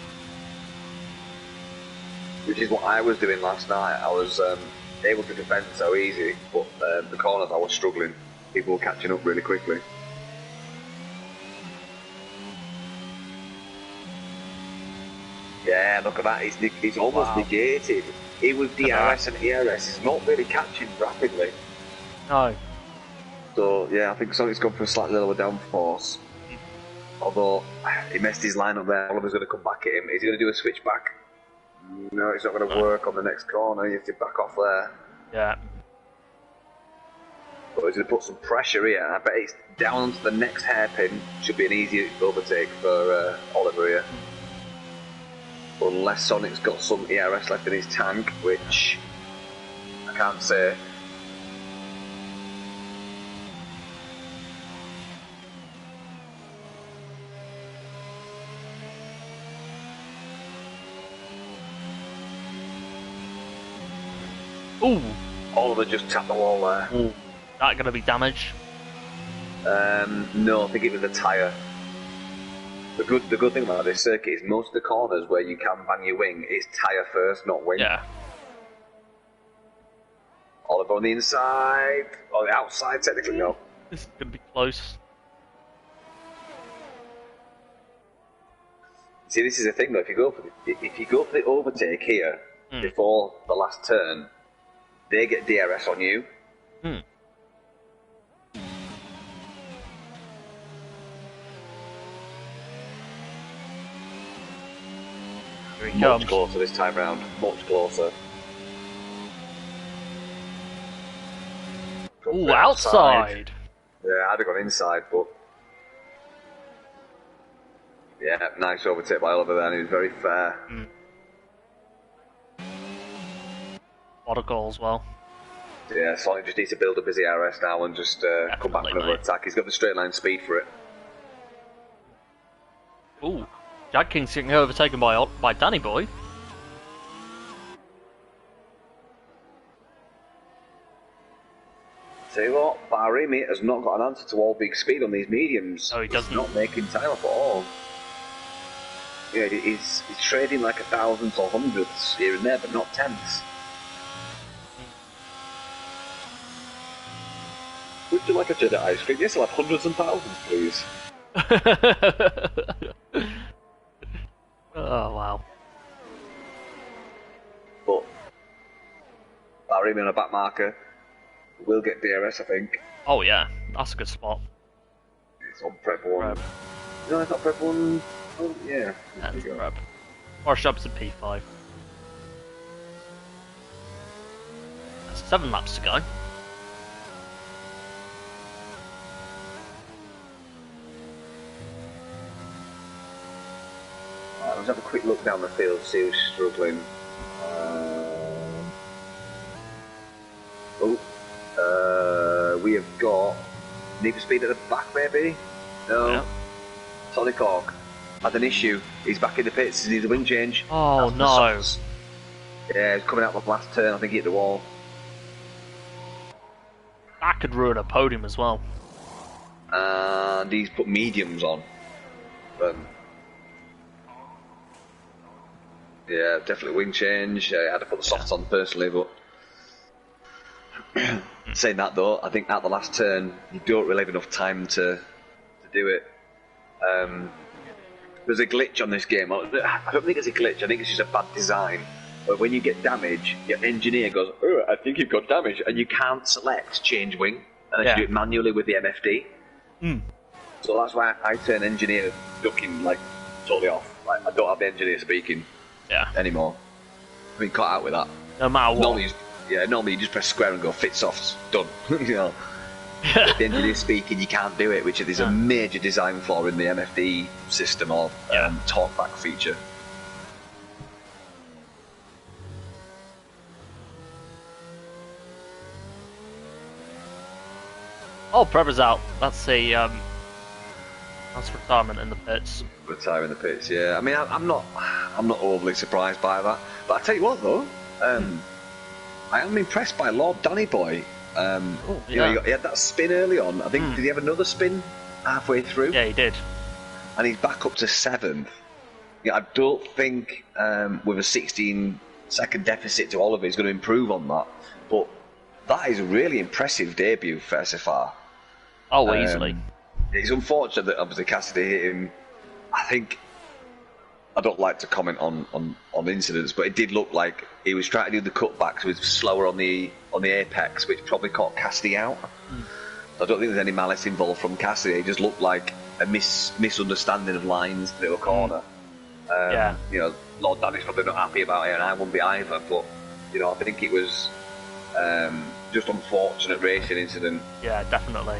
Which is what I was doing last night. I was able to defend so easy, but the corners I was struggling. People were catching up really quickly. Yeah, look at that. He's almost negated. He was DRS and ERS. He's not really catching rapidly. No. So, yeah, I think Sonic's gone for a slightly lower downforce. Although, he messed his line up there. Oliver's going to come back at him. Is he going to do a switch back? No, it's not going to work on the next corner. You have to back off there. Yeah. But he's going to put some pressure here. I bet it's down to the next hairpin. Should be an easy overtake for Oliver here. Unless Sonic's got some ERS left in his tank, which I can't say. Ooh. Oliver just tapped the wall there. Ooh. That gonna be damage? No, I think it was the tyre. The good thing about this circuit is most of the corners where you can bang your wing is tyre first, not wing. Yeah. Oliver on the inside, or the outside technically, no. This is gonna be close. See, this is the thing though. If you go for the overtake here before the last turn, they get DRS on you. Here he Much comes. closer this time round. Much closer. Ooh, outside. Yeah, I'd have gone inside, but yeah, nice overtake by Oliver there. He was very fair. What a goal as well. Yeah, Sonic just needs to build up his ERS now and just come back with another attack. He's got the straight line speed for it. Ooh, Jack King's getting overtaken by Danny Boy. Tell you what, Barimi has not got an answer to all big speed on these mediums. No, he doesn't. He's not making time up at all. Yeah, he's trading like 1,000s or 100s here and there, but not 10s. Would you like a cheddar ice cream? Yes, I'll have hundreds and thousands, please. Oh, wow. But Barimi on a back marker will get DRS, I think. Oh, yeah. That's a good spot. It's on prep 1. No, it's not prep 1. Oh, yeah. That's prep. Or up to P5. That's 7 laps to go. Let's have a quick look down the field, see who's struggling. We have got Need for Speed at the back, maybe? No. Yeah. Sonic Hawk had an issue. He's back in the pits. He needs a wing change. Oh, no. Yeah, he's coming out the last turn. I think he hit the wall. That could ruin a podium as well. And he's put mediums on. Yeah, definitely wing change. I had to put the softs on personally, but saying that though, I think at the last turn you don't really have enough time to do it. There's a glitch on this game. I don't think it's a glitch. I think it's just a bad design. But when you get damage, your engineer goes, "Oh, I think you've got damage," and you can't select change wing, and you do it manually with the MFD. So that's why I turn engineer ducking like totally off. Like I don't have the engineer speaking. Anymore. I mean, cut out with that. No matter what. Normally you just press square and go fit softs, done. You know. If the engineer speaking, you can't do it, which is a major design flaw in the MFD system or talkback feature. Oh, Brever's out. That's a that's retirement in the pits. Retire in the pits. Yeah, I mean, I'm not overly surprised by that. But I tell you what, though, I am impressed by Lord Danny Boy. Oh, You know, yeah. he had that spin early on. I think did he have another spin halfway through? Yeah, he did. And he's back up to 7th. Yeah, I don't think with a 16-second deficit to Oliver, he's going to improve on that. But that is a really impressive debut for SFR. Oh, easily. It's unfortunate that obviously Cassidy hit him. I think I don't like to comment on incidents, but it did look like he was trying to do the cutbacks, so he was slower on the apex, which probably caught Cassidy out. So I don't think there's any malice involved from Cassidy. It just looked like a misunderstanding of lines through a corner. Yeah. You know, Lord Danny's probably not happy about it, and I wouldn't be either. But you know, I think it was just unfortunate racing incident. Yeah, definitely.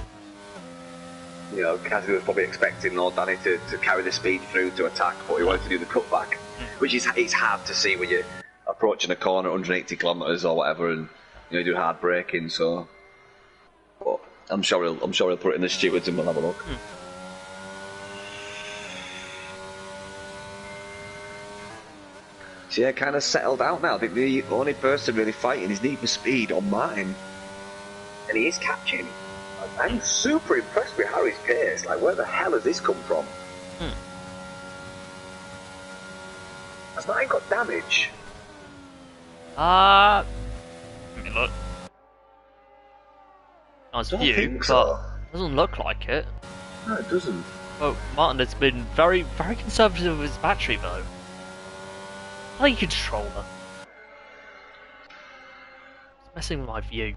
You know, Cassidy was probably expecting Lord Danny to carry the speed through to attack, but he wanted to do the cutback, which is it's hard to see when you're approaching a corner 180 kilometres or whatever, and you know, do hard braking. So, but I'm sure he'll put it in the stewards and we'll have a look. So yeah, kind of settled out now. I think the only person really fighting is Need for Speed on Martin, and he is catching. I'm super impressed with Harry's pace. Like, where the hell has this come from? Has Martin got damage? Let me look. Nice Don't view, think but so. doesn't look like it. No, it doesn't. Well, Martin has been very, very conservative with his battery, though. How do you control her? It's messing with my view.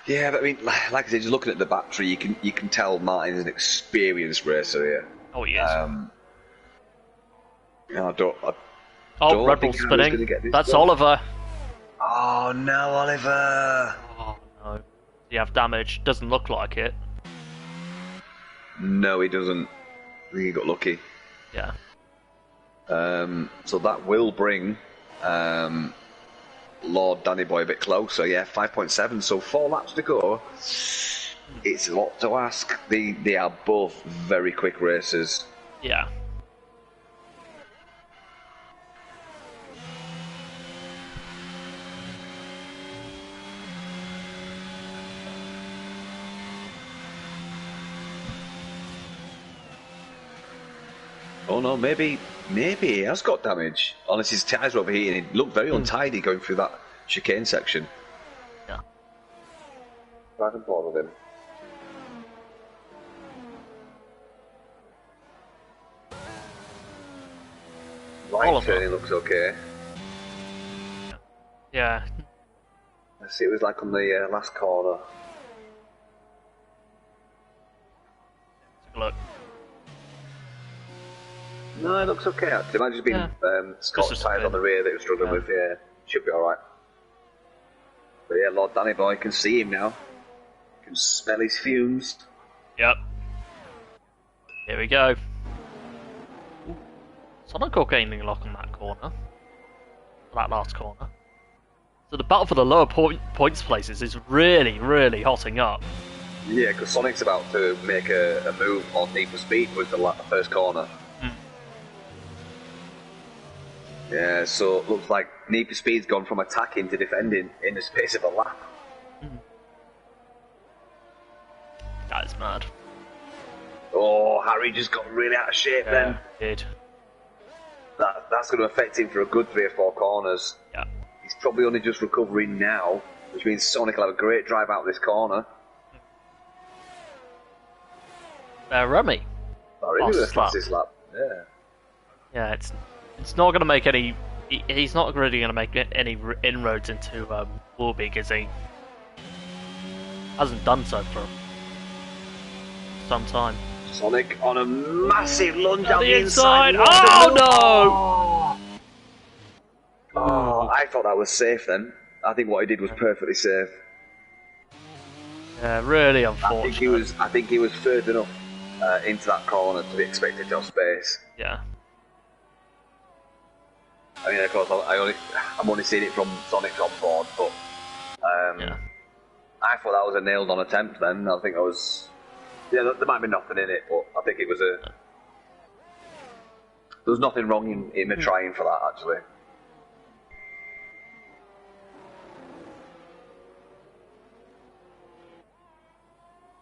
Yeah, but I mean, like I said, just looking at the battery, you can tell Martin's an experienced racer here. Oh, he is. You know, I don't Red Bull think Harry's gonna spinning. get this That's done. Oliver. Oh no, Oliver! Oh no. Does he have damage? Doesn't look like it. No, he doesn't. I think he got lucky. Yeah. So that will bring Lord Danny Boy a bit closer. Yeah, 5.7. So 4 laps to go. It's a lot to ask. They are both very quick racers. Yeah. Oh no, maybe he has got damage. Unless his tyres were overheating. He looked very untidy going through that chicane section. Yeah. Right on board with him. Right Oliver. turning looks okay. Yeah. Let's see, it was like on the last corner. Take a look. No, it looks okay actually. It might just been Scott's Just a tyres spin. on the rear that he was struggling with. Yeah, should be alright. But yeah, Lord Danny Boy can see him now. Can smell his fumes. Yep. Here we go. Ooh. Sonic gaining lock on that corner. That last corner. So the battle for the lower points places is really, really hotting up. Yeah, because Sonic's about to make a move on Need for Speed with the first corner. Yeah, so it looks like Need for Speed's gone from attacking to defending in the space of a lap. That is mad. Oh, Harry just got really out of shape then. Did. That's going to affect him for a good 3 or 4 corners. Yeah. He's probably only just recovering now, which means Sonic will have a great drive out of this corner. Remy. Oh, really? Last The fastest lap. Yeah. Yeah, it's not going to make any. He's not really going to make any inroads into Warbeek, is he? Hasn't done so for some time. Sonic on a massive lunge On down the the inside. inside. Oh no! Oh, I thought that was safe then. I think what he did was perfectly safe. Yeah, really I unfortunate. think he was further enough into that corner to be expected to have space. Yeah. I mean, of course, I'm only seeing it from Sonic's on board, but Yeah. I thought that was a nailed-on attempt. Then I think I was, there might be nothing in it, but I think it was there was nothing wrong in me trying for that actually.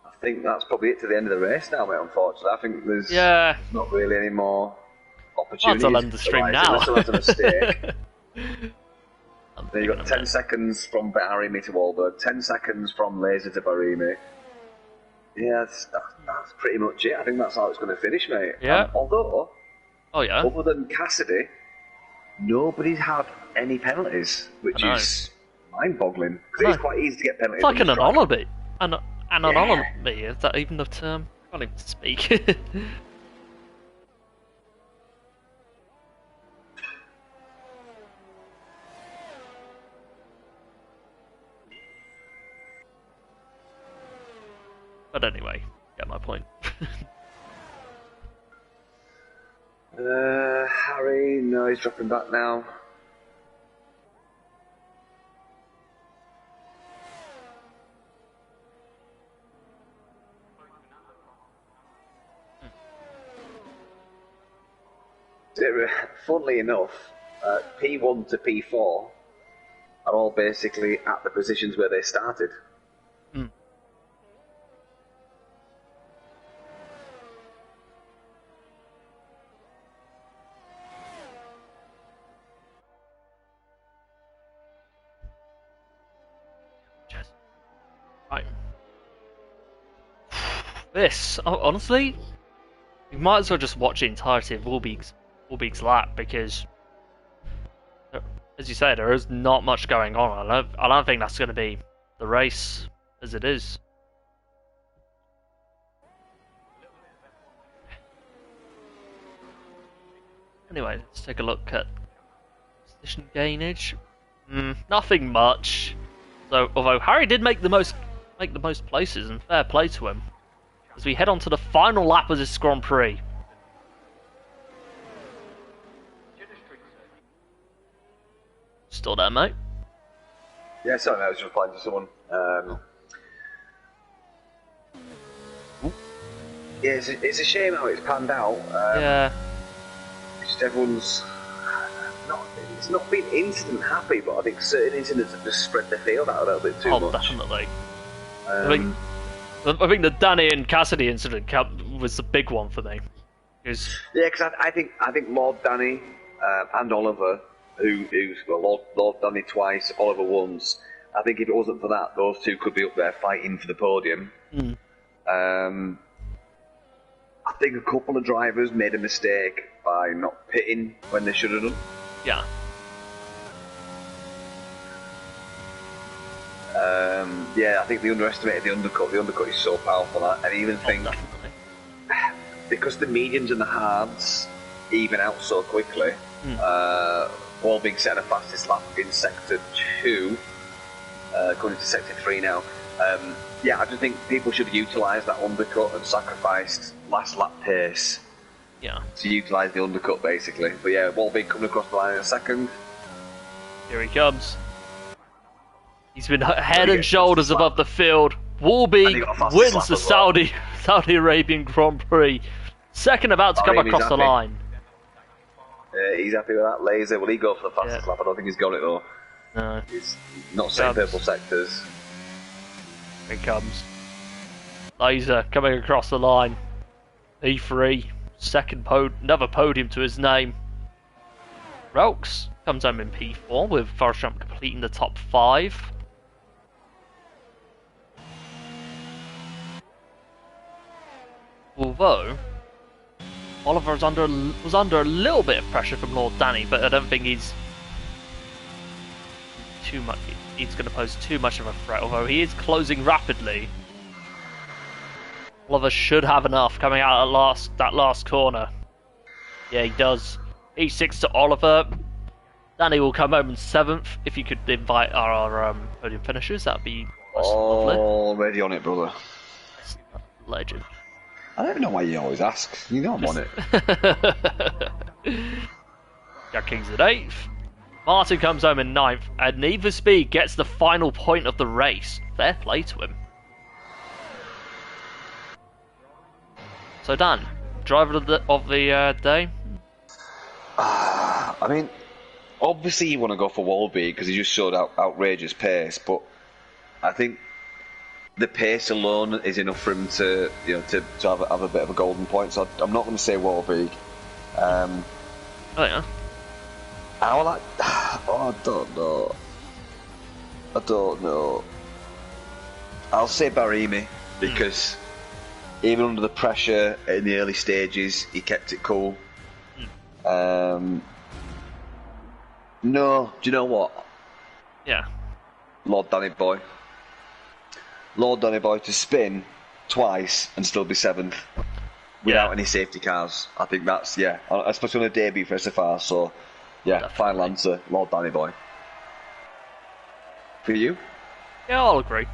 I think that's probably it to the end of the race now, mate. Unfortunately, I think there's not really any more opportunities. I'll end the stream now. Unless that's a mistake. Then you've got 10 seconds from Bahraimi to Wahlberg, 10 seconds from Laser to Bahraimi. Yeah, that's pretty much it. I think that's how it's going to finish, mate. Yeah. Although, yeah. other than Cassidy, nobody's had any penalties, which is mind-boggling. Because it's quite easy to get penalties. It's like an anomaly. An anomaly, is that even the term? I can't even speak. But anyway, get my point. Harry, no, he's dropping back now. Funnily enough, P1 to P4 are all basically at the positions where they started. Right. This, honestly, you might as well just watch the entirety of Warbeek's lap, because, as you say, there is not much going on. I don't think that's going to be the race as it is. Anyway, let's take a look at position gainage. Nothing much. So, although Harry did make the most places, and fair play to him, as we head on to the final lap of this Grand Prix. Still there, mate? Yeah, sorry, I was just replying to someone. Yeah, it's a shame how it's panned out. Yeah. Just everyone's it's not been instant happy, but I think certain incidents have just spread the field out a little bit too much. Oh, definitely. I think the Danny and Cassidy incident was the big one for me. Yeah, because I think Lord Danny and Oliver, who's Lord Danny twice, Oliver once. I think if it wasn't for that, those two could be up there fighting for the podium. I think a couple of drivers made a mistake by not pitting when they should have done. Yeah. Yeah, I think they underestimated the undercut. The undercut is so powerful, and I even think because the mediums and the hards even out so quickly, Walbig set the fastest lap in Sector 2, going into Sector 3 now. Yeah, I just think people should have utilised that undercut and sacrificed last lap pace to utilise the undercut, basically. But yeah, Walbig coming across the line in a second. Here he comes. He's been head and shoulders above the field. Walbig wins the Saudi Arabian Grand Prix. Second about to come across the line. Yeah, he's happy with that. Laser, will he go for the fastest lap? I don't think he's got it though. No. He's not saying purple sectors. Here he comes. Laser coming across the line. E3, another podium to his name. Rokes comes home in P4 with Forrest Jump completing the top 5. Although Oliver was under a little bit of pressure from Lord Danny, but I don't think he's going to pose too much of a threat. Although he is closing rapidly, Oliver should have enough coming out at that last corner. Yeah, he does. E6 to Oliver. Danny will come home in 7th. If you could invite our podium finishers, that'd be lovely. Already on it, brother. Legend. I don't know why you always ask. You know I'm on it. Jack King's at 8th. Martin comes home in 9th, and Need for Speed gets the final point of the race. Fair play to him. So Dan, driver of the day? I mean, obviously you want to go for Walby because he just showed outrageous pace, but I think the pace alone is enough for him to have a bit of a golden point. So I'm not going to say Walby. Oh yeah. I don't know. I'll say Barimi because even under the pressure in the early stages, he kept it cool. No, do you know what? Yeah. Lord Danny Boy to spin twice and still be 7th without any safety cars. I think that's, especially on a debut for SFR. So, definitely. Final answer, Lord Danny Boy. For you? Yeah, I'll agree.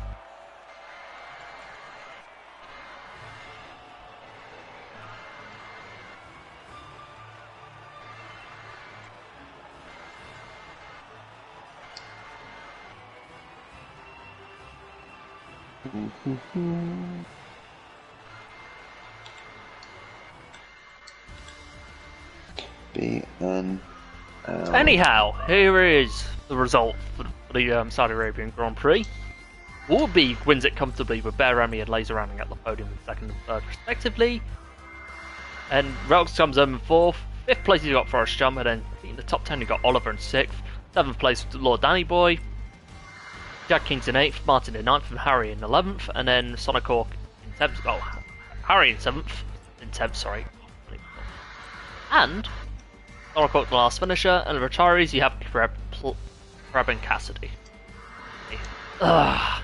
Anyhow, here is the result for the Saudi Arabian Grand Prix. Warbeek wins it comfortably with Bear Remy and Laser rounding at the podium in 2nd and 3rd respectively. And Relx comes home in 4th. 5th place you got Forrest Jump, and then in the top 10 you got Oliver in 6th. 7th place Lord Danny Boy. Jack King's in 8th, Martin in 9th, and Harry in 11th, and then Sonic Hawk in 10th. Oh, Harry in 7th. In 10th, sorry. And Sonic Hawk the last finisher, and the retirees you have Crab and Cassidy. Ugh.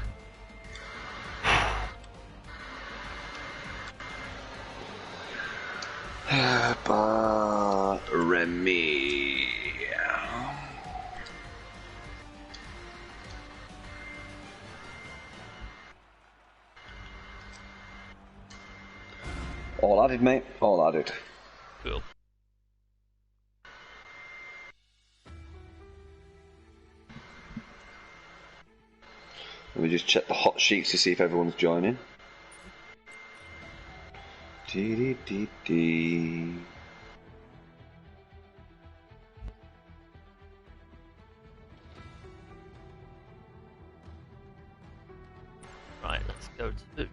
Remy. All added, mate. All added. Cool. Let me just check the hot sheets to see if everyone's joining. Dee. Right, let's go to the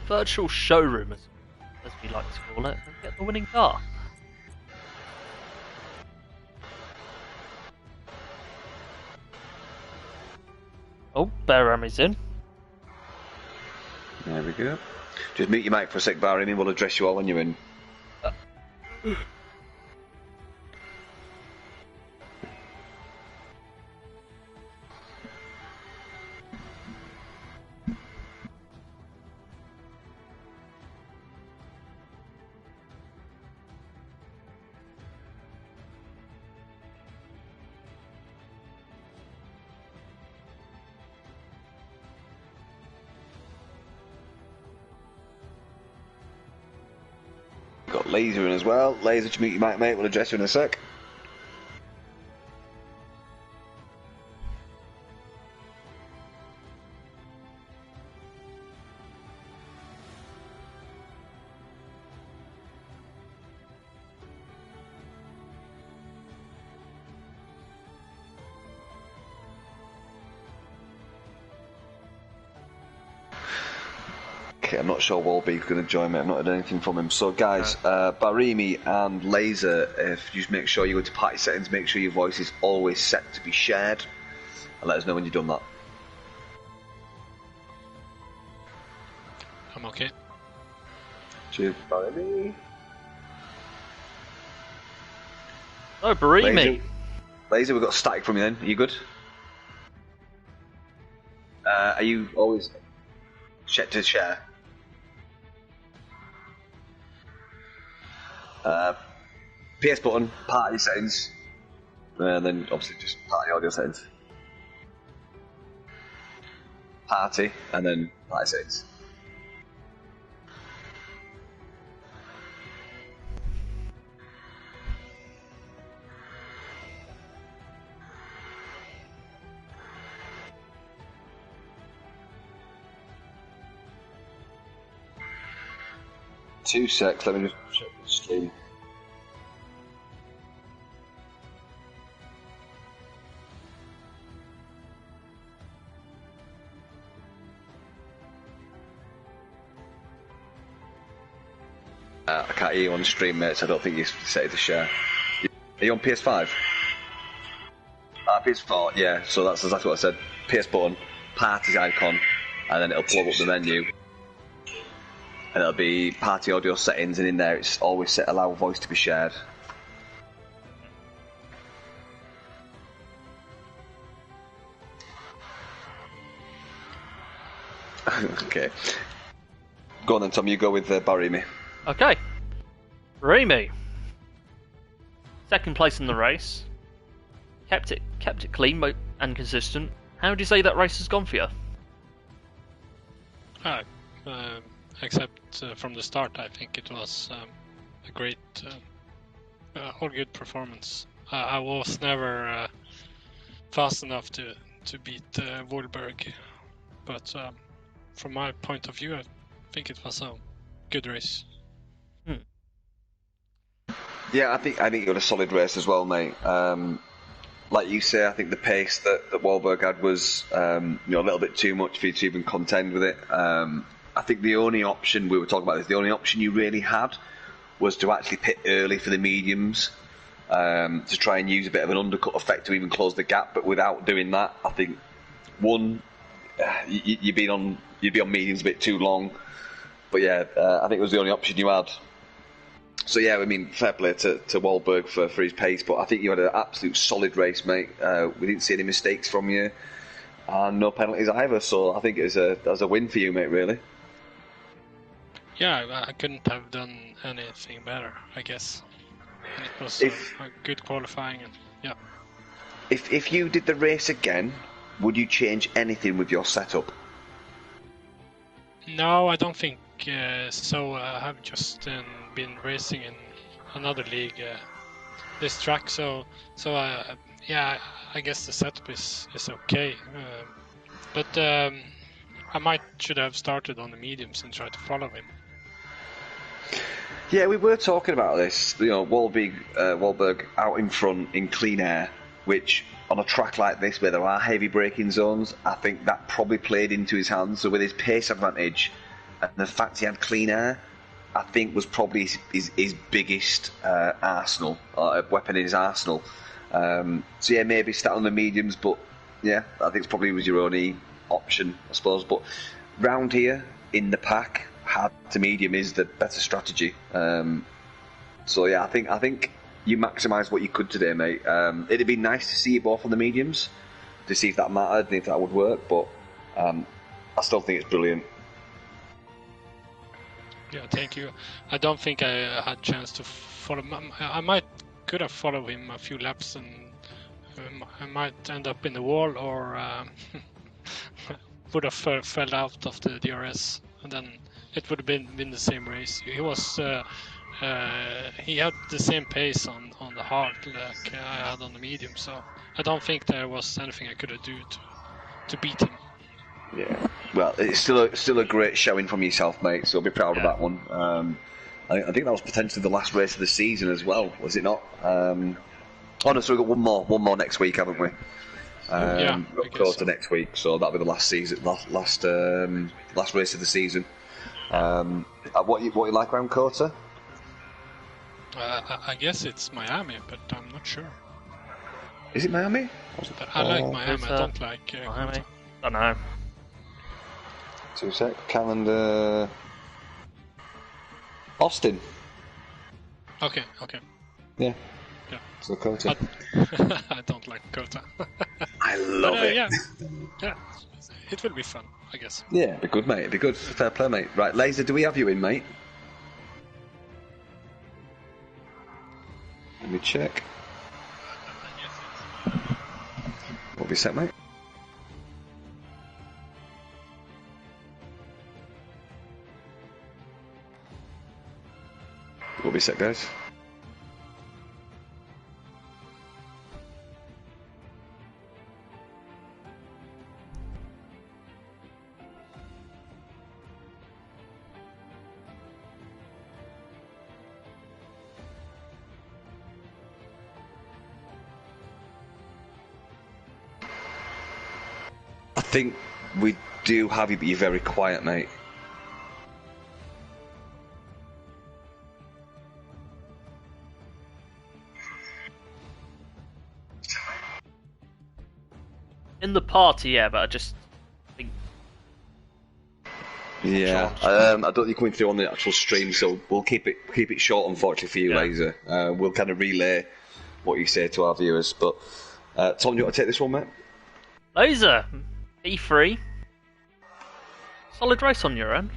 virtual showroom, as we like to call it, and get the winning car. Oh, Bear Remy's in. There we go. Just mute your mic for a sec, Barry, and we'll address you all when you're in. Got Laser in as well. Laser, to meet your mic, mate. We'll address you in a sec. Okay, I'm not sure Walby's going to join me. I've not heard anything from him. So, guys, Barimi and Laser, if you just make sure you go to party settings, make sure your voice is always set to be shared, and let us know when you've done that. I'm okay. Cheers, Barimi. Oh, Barimi. Laser, we've got static from you then. Are you good? Are you always set to share? PS button, party settings, and then obviously just party audio settings. Party, and then party settings. 2 secs, let me just check the stream. I can't hear you on the stream, mate, so I don't think you set it to share. Are you on PS5? PS4, yeah, so that's exactly what I said. PS button, parties icon, and then it'll pull up the menu. And it'll be party audio settings, and in there it's always set allow voice to be shared. Okay. Go on then, Tom, you go with Barimi. Okay. Remy. Second place in the race. Kept it clean and consistent. How would you say that race has gone for you? Except from the start, I think it was a great, all good performance. I was never fast enough to beat Wolberg, but from my point of view, I think it was a good race. Yeah, I think you had a solid race as well, mate. Like you say, I think the pace that Wahlberg had was a little bit too much for you to even contend with it. I think the only option, we were talking about this, the only option you really had was to actually pit early for the mediums, to try and use a bit of an undercut effect to even close the gap. But without doing that, I think you'd be on mediums a bit too long. But yeah, I think it was the only option you had. So yeah, I mean, fair play to Wahlberg for his pace, but I think you had an absolute solid race, mate. We didn't see any mistakes from you, and no penalties either. So I think it was a win for you, mate. Really. Yeah, I couldn't have done anything better, I guess. And it was a good qualifying, and yeah. If you did the race again, would you change anything with your setup? No, I don't think so. I have just been racing in another league this track, so yeah, I guess the setup is okay. But I should have started on the mediums and tried to follow him. Yeah, we were talking about this. Wahlberg out in front in clean air, which on a track like this where there are heavy braking zones, I think that probably played into his hands. So with his pace advantage and the fact he had clean air, I think was probably his biggest weapon in his arsenal. So yeah, maybe start on the mediums, but yeah, I think it probably was your only option, I suppose. But round here in the pack, hard to medium is the better strategy. So yeah, I think you maximised what you could today, mate. It'd be nice to see you both on the mediums to see if that mattered and if that would work, but I still think it's brilliant. Yeah, thank you. I don't think I had a chance to follow. I could have followed him a few laps, and I might end up in the wall, or would have fell out of the DRS, and then it would have been the same race. He was he had the same pace on the hard like I had on the medium, so I don't think there was anything I could have do to beat him. Yeah, well, it's still a great showing from yourself, mate. So I'll be proud of that one. I think that was potentially the last race of the season as well, was it not? Oh no, so we've got one more next week, haven't we? Yeah, we'll go to next week, so that'll be the last race of the season. What you like around Kota? I guess it's Miami, but I'm not sure. Is it Miami? I like Miami. I don't like Miami. I don't know. 2 sec. Calendar. Austin. Okay. Yeah. Yeah. So Kota. I don't like Kota. I love it. Yeah, it will be fun, I guess. Yeah, it'd be good, mate. It'd be good. Fair play, mate. Right, Laser, do we have you in, mate? Let me check. What be set, mate? What be set, guys? think we do have you, but you're very quiet, mate. In the party, yeah, but I just think. Yeah, I don't think you're coming through on the actual stream, so we'll keep it short, unfortunately for you, Yeah. Laser. We'll kind of relay what you say to our viewers. But Tom, do you want to take this one, mate? Laser, E3. Solid race on your end.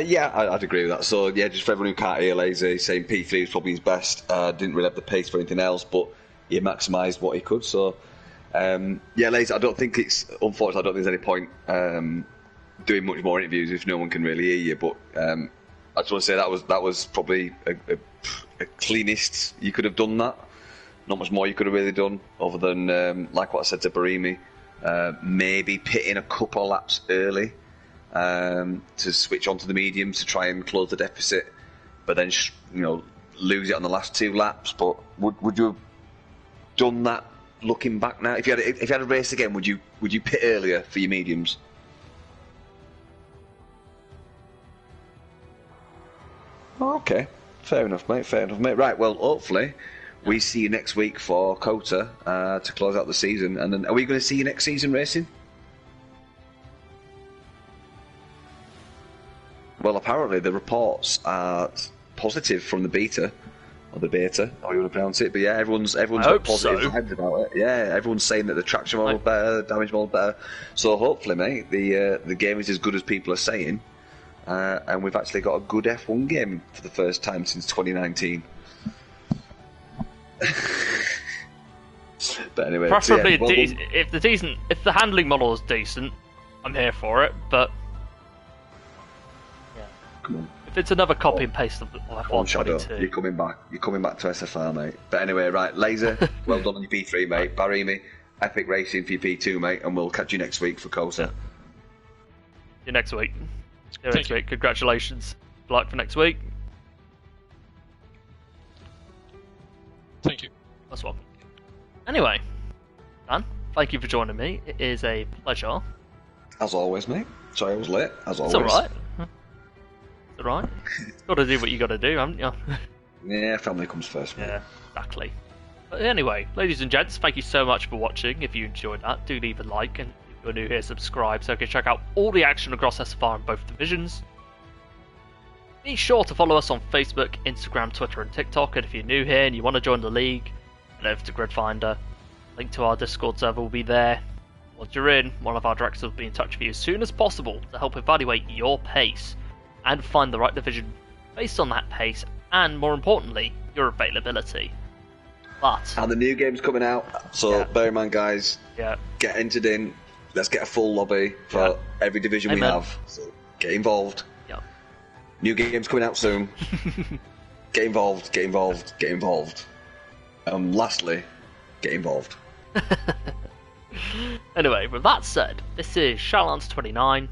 Yeah, I'd agree with that. So, yeah, just for everyone who can't hear Laser, saying P3 was probably his best. Didn't really have the pace for anything else, but he maximised what he could. So, yeah, Laser, I don't think it's, unfortunately, I don't think there's any point doing much more interviews if no one can really hear you. But I just want to say that was probably a cleanest you could have done that. Not much more you could have really done, other than, like what I said to Barimi, maybe pitting a couple of laps early. To switch onto the mediums to try and close the deficit, but then lose it on the last 2 laps. But would you have done that looking back now? If you had a race again, would you pit earlier for your mediums? Okay, fair enough, mate. Right, well, hopefully we see you next week for Kota to close out the season, and then are we going to see you next season racing? Well, apparently the reports are positive from the beta, or the beta, or you want to pronounce it. But yeah, everyone's got positive vibes about it. Yeah, everyone's saying that the traction model better, damage model better. So hopefully, mate, the game is as good as people are saying, and we've actually got a good F1 game for the first time since 2019. But anyway, Preferably, so yeah, if the handling model is decent, I'm here for it. But come on. if it's another copy and paste of F1 Shadow, 22, you're coming back to SFR, mate. But anyway, right, Laser, well done on your P3, mate. Barimi, epic racing for your P2, mate, and we'll catch you next week for Kota. see you next week. Congratulations. Good luck for next week. Thank you. That's welcome. Anyway, Dan, thank you for joining me. It is a pleasure. As always, mate. Sorry I was late, as always. It's alright. It's alright. Got to do what you got to do, haven't you? Yeah, family comes first, mate. Yeah, exactly. But anyway, ladies and gents, thank you so much for watching. If you enjoyed that, do leave a like, and if you're new here, subscribe so you can check out all the action across SFR in both divisions. Be sure to follow us on Facebook, Instagram, Twitter and TikTok, and if you're new here and you want to join the league, head over to Gridfinder. Link to our Discord server will be there. Once you're in, one of our directors will be in touch with you as soon as possible to help evaluate your pace and find the right division based on that pace and, more importantly, your availability. And the new game's coming out, so bear in mind, guys, get entered in. Let's get a full lobby for every division we have. So get involved. Yeah. New game's coming out soon. Get involved. Lastly, get involved. Anyway, with that said, this is Shalance29,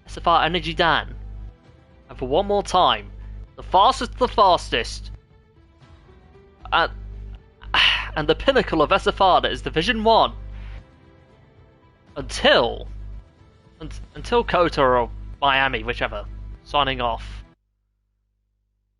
SFR Energy Dan, and for one more time, the fastest, and the pinnacle of SFR that is Division 1, until Kota or Miami, whichever, signing off.